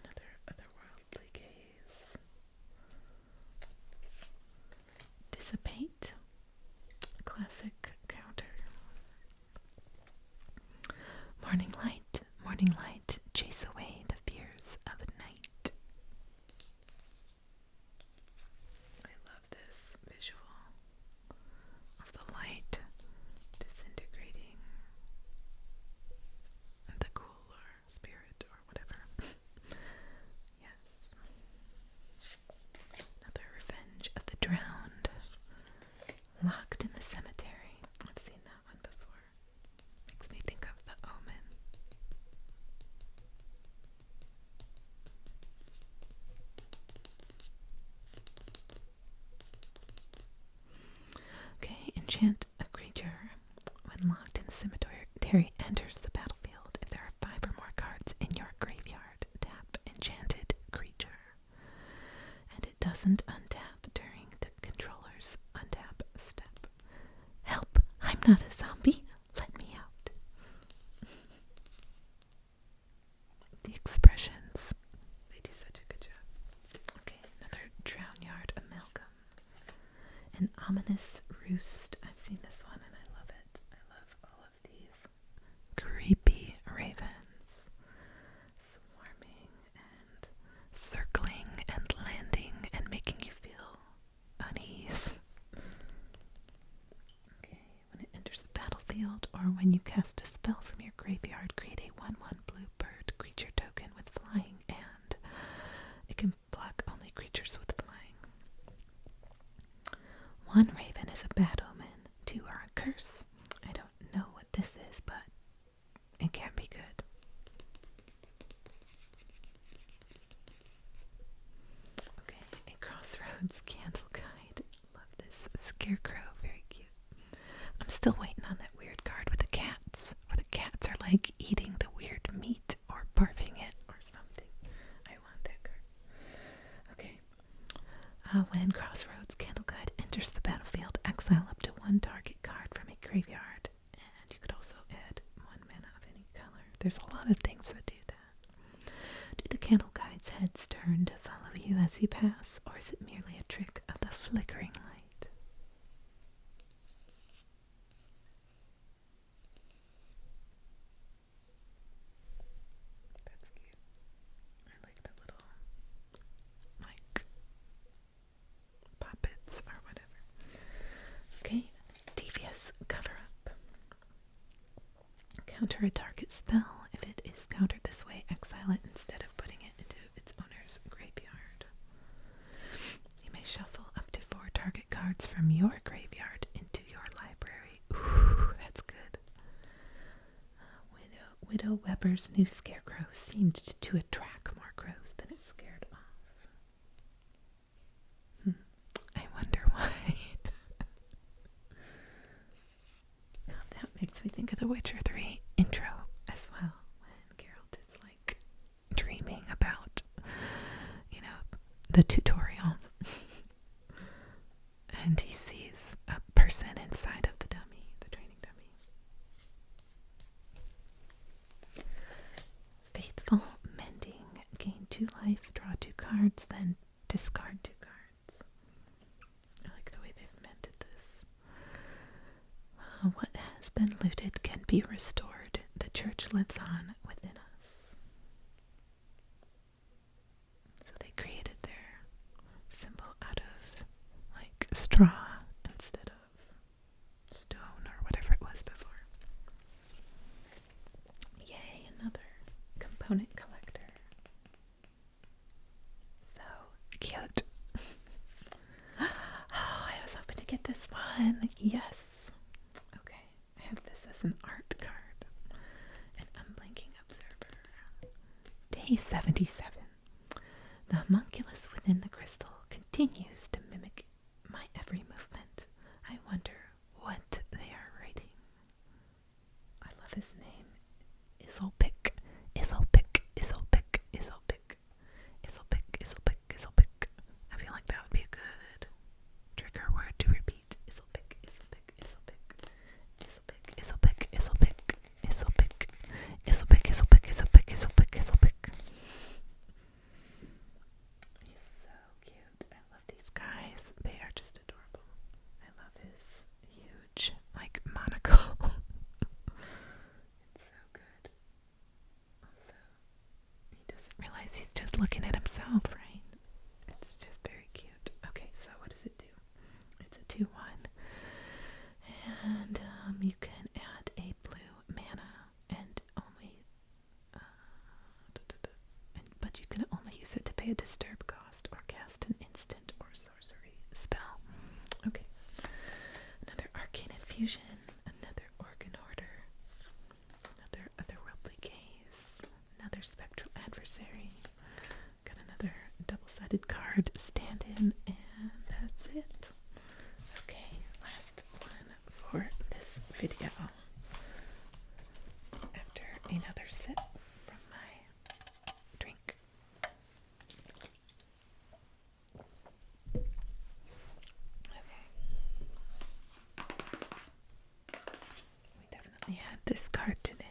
Another otherworldly gaze. Dissipate. Classic counter. Morning light, chase away the fears of night. I love this visual of the light disintegrating the cool or spirit or whatever. Yes. Another Revenge of the Drowned. Locked in the Cemetery. I've seen that one before. Makes me think of The Omen. Okay, enchant a creature. When locked in the cemetery, enters the battlefield. If there are 5 or more cards in your graveyard, tap enchanted creature. And it doesn't untap during the controller's untap step. Help! I'm not a zombie. Let me out. The expressions. They do such a good job. Okay, another Drownyard Amalgam. An ominous roost. I've seen this one and I love it. I love all of these creepy ravens swarming and circling and landing and making you feel unease. Okay, when it enters the battlefield or when you cast a spell from your graveyard, create a 1/1 blue bird creature token with flying, and it can block only creatures with flying. 1 raven is a bad omen, 2 are a curse. I don't know what this is, but it can't be good. Okay, a Crossroads Candle Guide. Love this scarecrow, very cute. I'm still waiting on that weird card with the cats, where the cats are like eating the weird meat or barfing it or something. I want that card. Okay. When Crossroads Candle Guide enters the battlefield, exile up to 1 target card from a graveyard. And you could also add 1 mana of any color. There's a lot of things that do that. Do the Candle Guide's heads turn to follow you as you pass, or is it merely a trick of the flickering light? That's cute. I like the little, like, puppets or whatever. Okay, Devious Cover-Up. Counter a target spell. If it is countered this way, exile it instead of putting it into its owner's graveyard. You may shuffle up to 4 target cards from your graveyard into your library. Ooh, that's good. Widow Weber's new scarecrow seemed to attract more crows than it scared off. I wonder why. Now that makes me think of the Witcher 3 intro as well, when Geralt is like dreaming about, the tutorial. And he sees a person inside of the dummy, the training dummy. Faithful Mending. Gain 2 life, draw 2 cards, then discard 2 cards. I like the way they've mended this. What has been looted can be restored. The church lives on within us. So they created their symbol out of, like, straw instead of stone or whatever it was before. Yay, another component collector. So cute. Oh, I was hoping to get this one. Yes. Okay, I have this as an art card. An Unblinking Observer. Day 77. The homunculus within the crystal continues to mimic my every movement. I wonder what they are writing. I love his name. Izzlepick. Izzlepick. Izzlepick. Izzlepick. Izzlepick. Izzlepick. double-sided card stand-in, and that's it. Okay, last one for this video. After another sip from my drink. Okay. We definitely had this card today.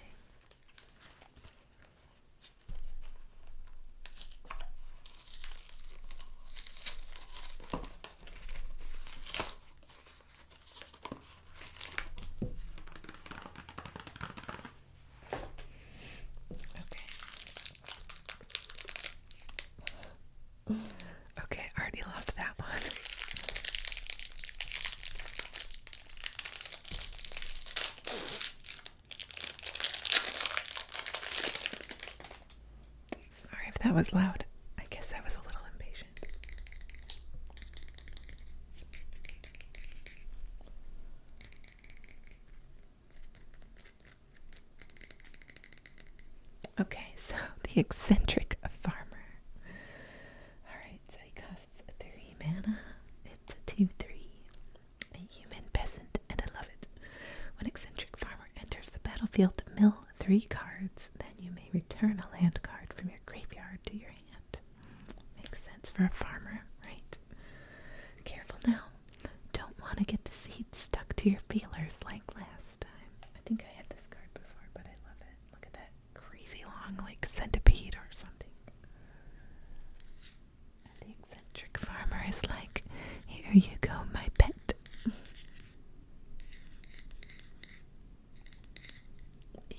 Okay, I already loved that one. Sorry if that was loud. I guess I was a little impatient. Okay, so the Eccentric Farmer. Alright, so he costs 3 mana. It's a 2/3. A human peasant, and I love it. When Eccentric Farmer enters the battlefield, mill 3 cards. Then you may return a land card from your graveyard to your hand. Makes sense for a farmer, right? Careful now. Don't want to get the seeds stuck to your feelers like last time. I think I had this card before, but I love it. Look at that crazy long, like, centipede or something. And the Eccentric Farmer is like, here you go, my pet.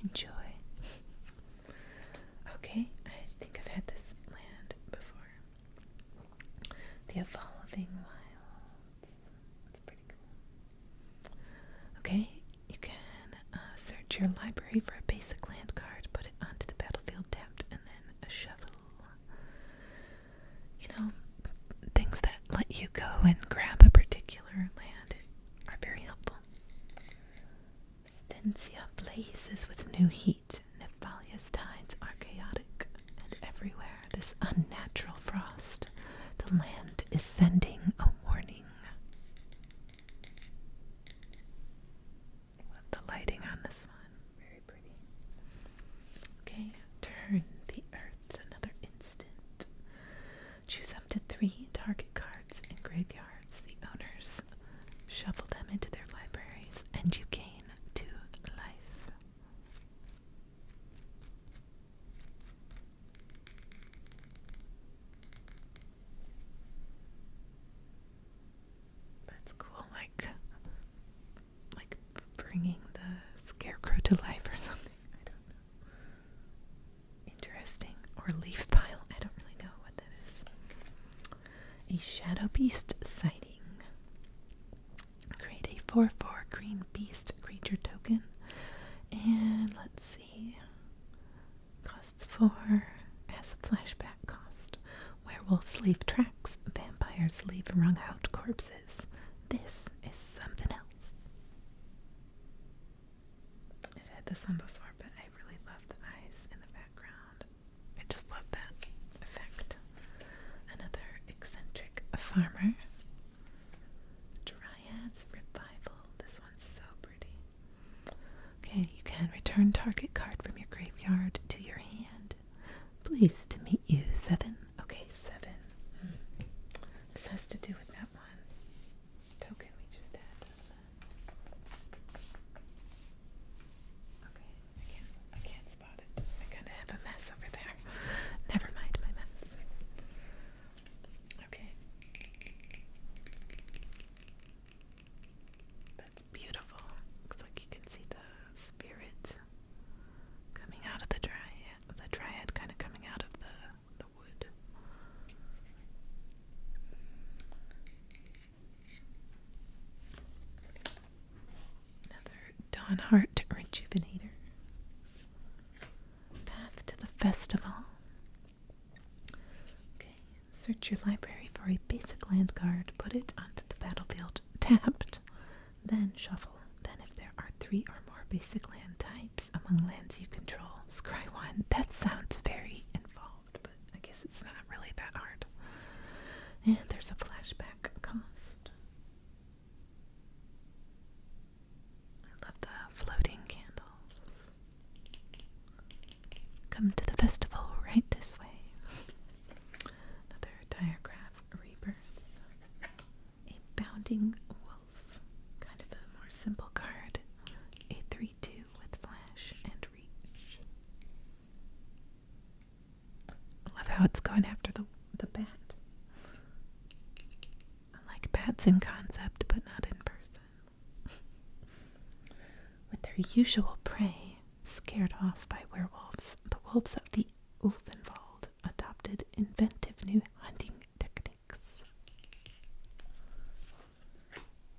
Enjoy. Okay, I think I've had this land before. The Evolving Wilds. That's pretty cool. Okay, you can search your library for a basic land card, put it onto the battlefield tapped, and then a shovel. You know, things that let you go and grab a particular land are very helpful. Stensia blazes with new heat. Nephalia's tides are chaotic, and everywhere this unnatural frost. The land is sending a warning. Love the lighting on this one. Very pretty. Okay, turn the earth another instant. Choose up to 3 target cards in graveyards. The owners shuffle them into their libraries, and you gain 2 life. That's cool, like bringing the scarecrow to life or something. I don't know. Interesting. Or leaf pile. I don't really know what that is. A Shadow Beast sighting. Create a 4/4 green beast creature token. And let's see. Costs 4. Has a flashback cost. Werewolves leave tracks. Vampires leave wrung out corpses. This is something else. I've had this one before, but I really love the eyes in the background. I just love that effect. Another Eccentric Farmer. Dryad's Revival. This one's so pretty. Okay, you can return target card from your graveyard to your hand. Pleased to meet you, 7. Okay, 7. This has to do with that one token we just had, doesn't it? Okay, I can't spot it. I kind of have a mess over there. Never mind my mess. Okay. That's beautiful. Looks like you can see the spirit coming out of the dryad kind of coming out of the wood. Another Dawnheart Rejuvenator. Path to the Festival. Okay, search your library for a basic land card, put it onto the battlefield tapped, then shuffle. Then if there are 3 or more basic land types among lands you control, scry 1. That sounds very involved, but I guess it's not really that hard. And there's a flashback cost. I love the floating candles. Come to the festival right this way. Another diagraph rebirth. A bounding wolf. Kind of a more simple card. A 3/2 with flash and reach. I love how it's going after the bat. I like bats in concept, but not in person. With their usual prey scared off by werewolves, the wolves of the Ulvenwald adopted inventive new hunting techniques.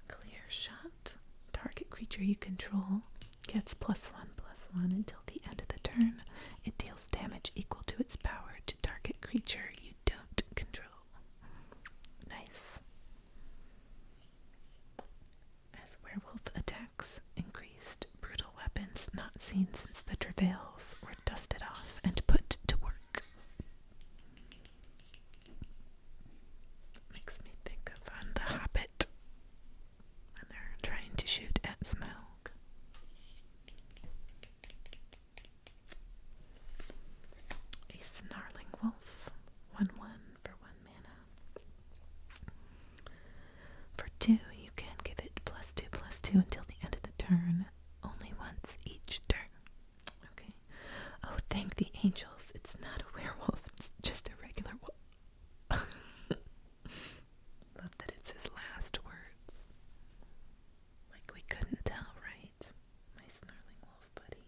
Clear shot. Target creature you control gets +1/+1 until the end of the turn. It deals damage equal to its power to target creature you don't control. Nice. As werewolf attacks increased, brutal weapons not seen since the travails were dusted off and put to work. Makes me think of The Hobbit when they're trying to shoot at smoke. A snarling wolf, 1/1 for 1 mana. For 2, you can give it +2/+2 until the end of the turn, only once each turn. Okay. Oh, thank the angels. It's not a werewolf, it's just a regular wolf. Love that it's his last words. Like we couldn't tell, right? My snarling wolf buddy.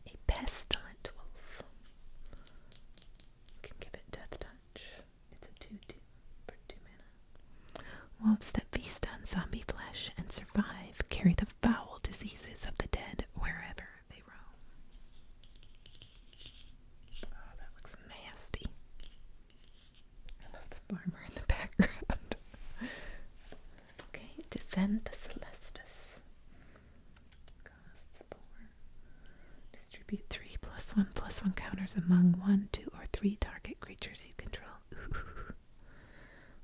A pestilent wolf. You can give it death touch. It's a 2/2 for 2 mana. Wolves that feast on zombie flesh and survive carry the foul diseases of the dead wherever they roam. Oh, that looks nasty. I love the farmer in the background. Okay, defend the Celestus. Costs 4. Distribute 3 +1/+1 counters among 1, 2, or 3 target creatures you control. Ooh.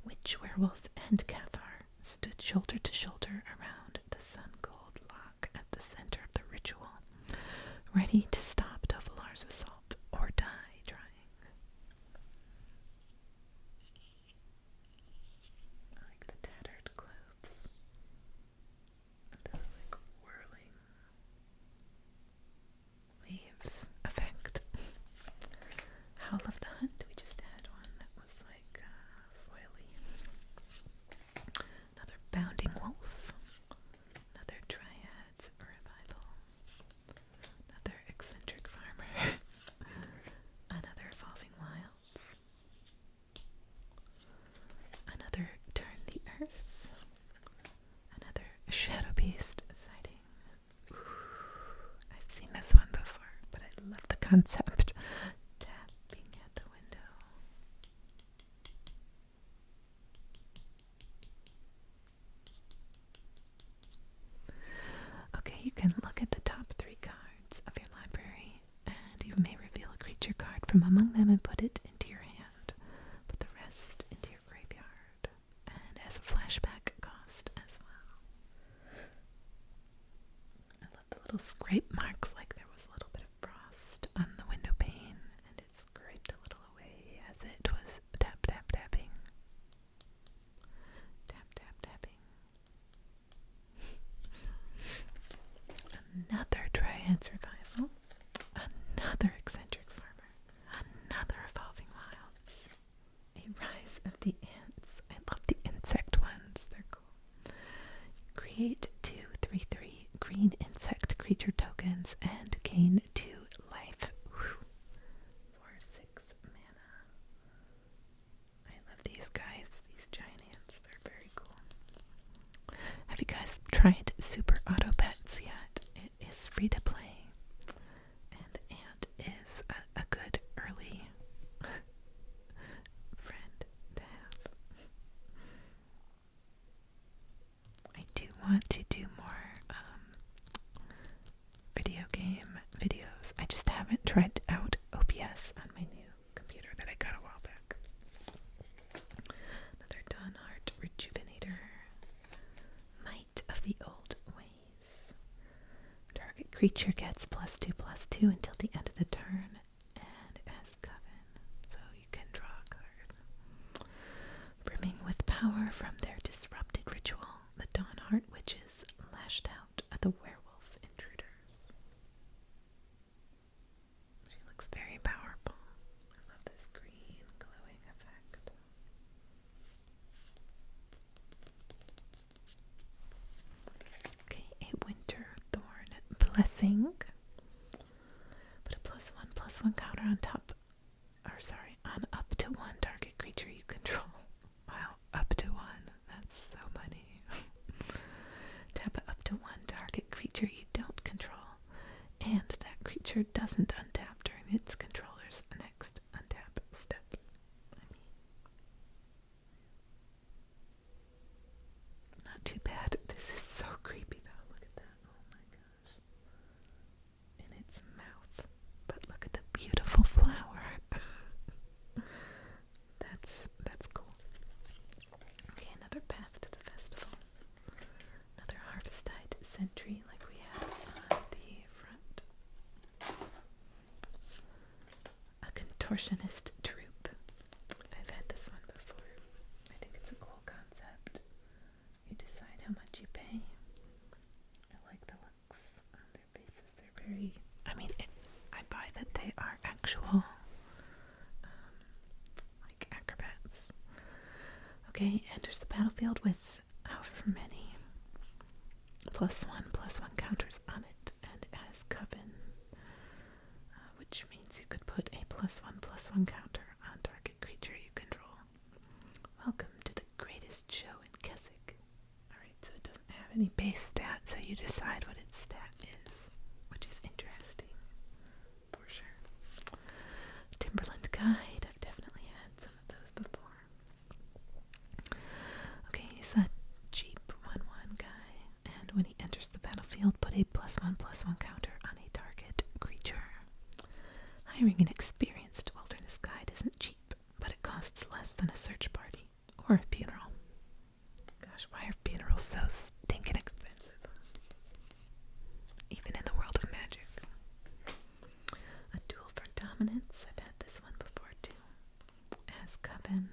Witch, werewolf, and Cathar stood shoulder to shoulder around the sun-gold lock at the center of the ritual, ready to stop Tovalar's assault or die trying. I like the tattered clothes and the like whirling leaves effect. Howl of the Hunt. We just had one that was like foily. Another bounding wolf. Another Triads revival. Another Eccentric Farmer. Another Evolving Wilds. Another Turn the Earth. Another Shadow Beast sighting. Ooh, I've seen this one before, but I love the concept. Tapping at the window. Okay, you can look at the top 3 cards of your library, and you may reveal a creature card from among them and put it into your hand. Put the rest into your graveyard, and as a flashback cost as well. I love the little scrape marks, like there was a little bit of frost on the window pane, and it scraped a little away as it was tap, tap, tapping. Tap, tap, tapping. Another Triads revival. Another Eccentric Farmer. Another Evolving Wilds. A Rise of the Ants. I love the insect ones. They're cool. Create 2 3/3 green insect creature tokens and gain 2 life. Whew. For 6 mana. I love these guys, these giant ants. They're very cool. Have you guys tried Super Auto Pets yet? It is free to play. And Ant is a good early friend to have. I do want to do more video game videos. I just haven't tried out OBS on my new computer that I got a while back. creature gets +2/+2 until the end of the turn, and it has Coven, so you can draw a card. Brimming with power from their disrupted ritual, the Dawnheart Witches lashed out at the werewolf intruders. She looks very powerful. I love this green glowing effect. Okay, a Winter Thorn Blessing. Put a +1/+1 counter on on up to 1 target creature you control. Wow, up to 1. That's so many. Tap up to 1 target creature you don't control, and that creature doesn't untap during its controller's next untap step. Not too bad. This is so creepy though. Look at that. Oh my gosh. In its mouth. But look at the beautiful flower. That's cool. Okay, another path to the festival. Another Harvestite sentry like we had on the front. A contortionist troop. I've had this one before. I think it's a cool concept. You decide how much you pay. I like the looks on their faces. They're very, I buy that they are actual like acrobats. Okay, enters the battlefield with however many +1/+1 counters on it, and it has Coven, which means you could put a +1/+1 counter on target creature you control. Welcome to the greatest show in Keswick. Alright, so it doesn't have any base stat, so you decide what its stat is, which is interesting, for sure. Timberland Guide, I've definitely had some of those before. Okay, he's a cheap 1/1 guy, and when he enters the battlefield, put a +1/+1 counter on a target creature. Hiring an experienced wilderness guide isn't cheap, but it costs less than a search party or a funeral. Gosh, why are funerals so stinking expensive? Even in the world of magic. A Duel for Dominance. I've had this one before too. It has Coven,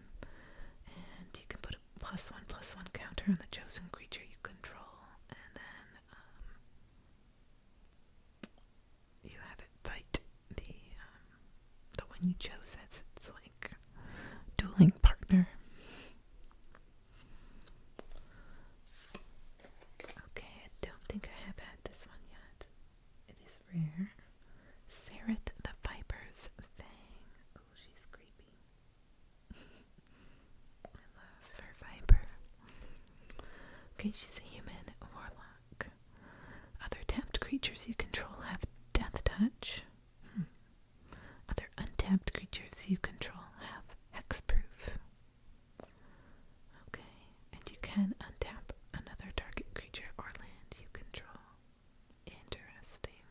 and you can put a +1/+1 counter on the chosen creature you control, and then you have it fight the one you chose as its like dueling partner. Okay, I don't think I have had this one yet. It is rare. Sareth the Viper's Fang. Oh, she's creepy. I love her viper. Okay, she's a human warlock. Other tapped creatures you control have Death Touch. Other untapped creatures you control have Hexproof. Okay, and you can untap another target creature or land you control. Interesting.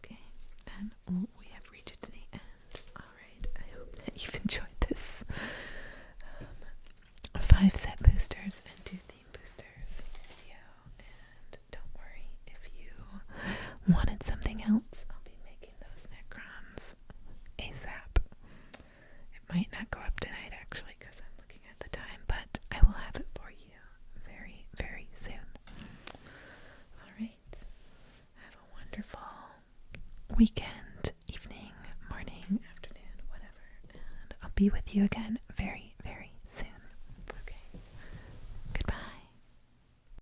Okay, then we have reached the end. Alright, I hope that you've enjoyed this 5 set boosters and 2 theme boosters video. And don't worry, if you wanted something else, I'll be making those Necrons ASAP. It might not go up tonight actually because I'm looking at the time, but I will have it for you very, very soon. Alright, have a wonderful weekend, evening, morning, afternoon, whatever, and I'll be with you again very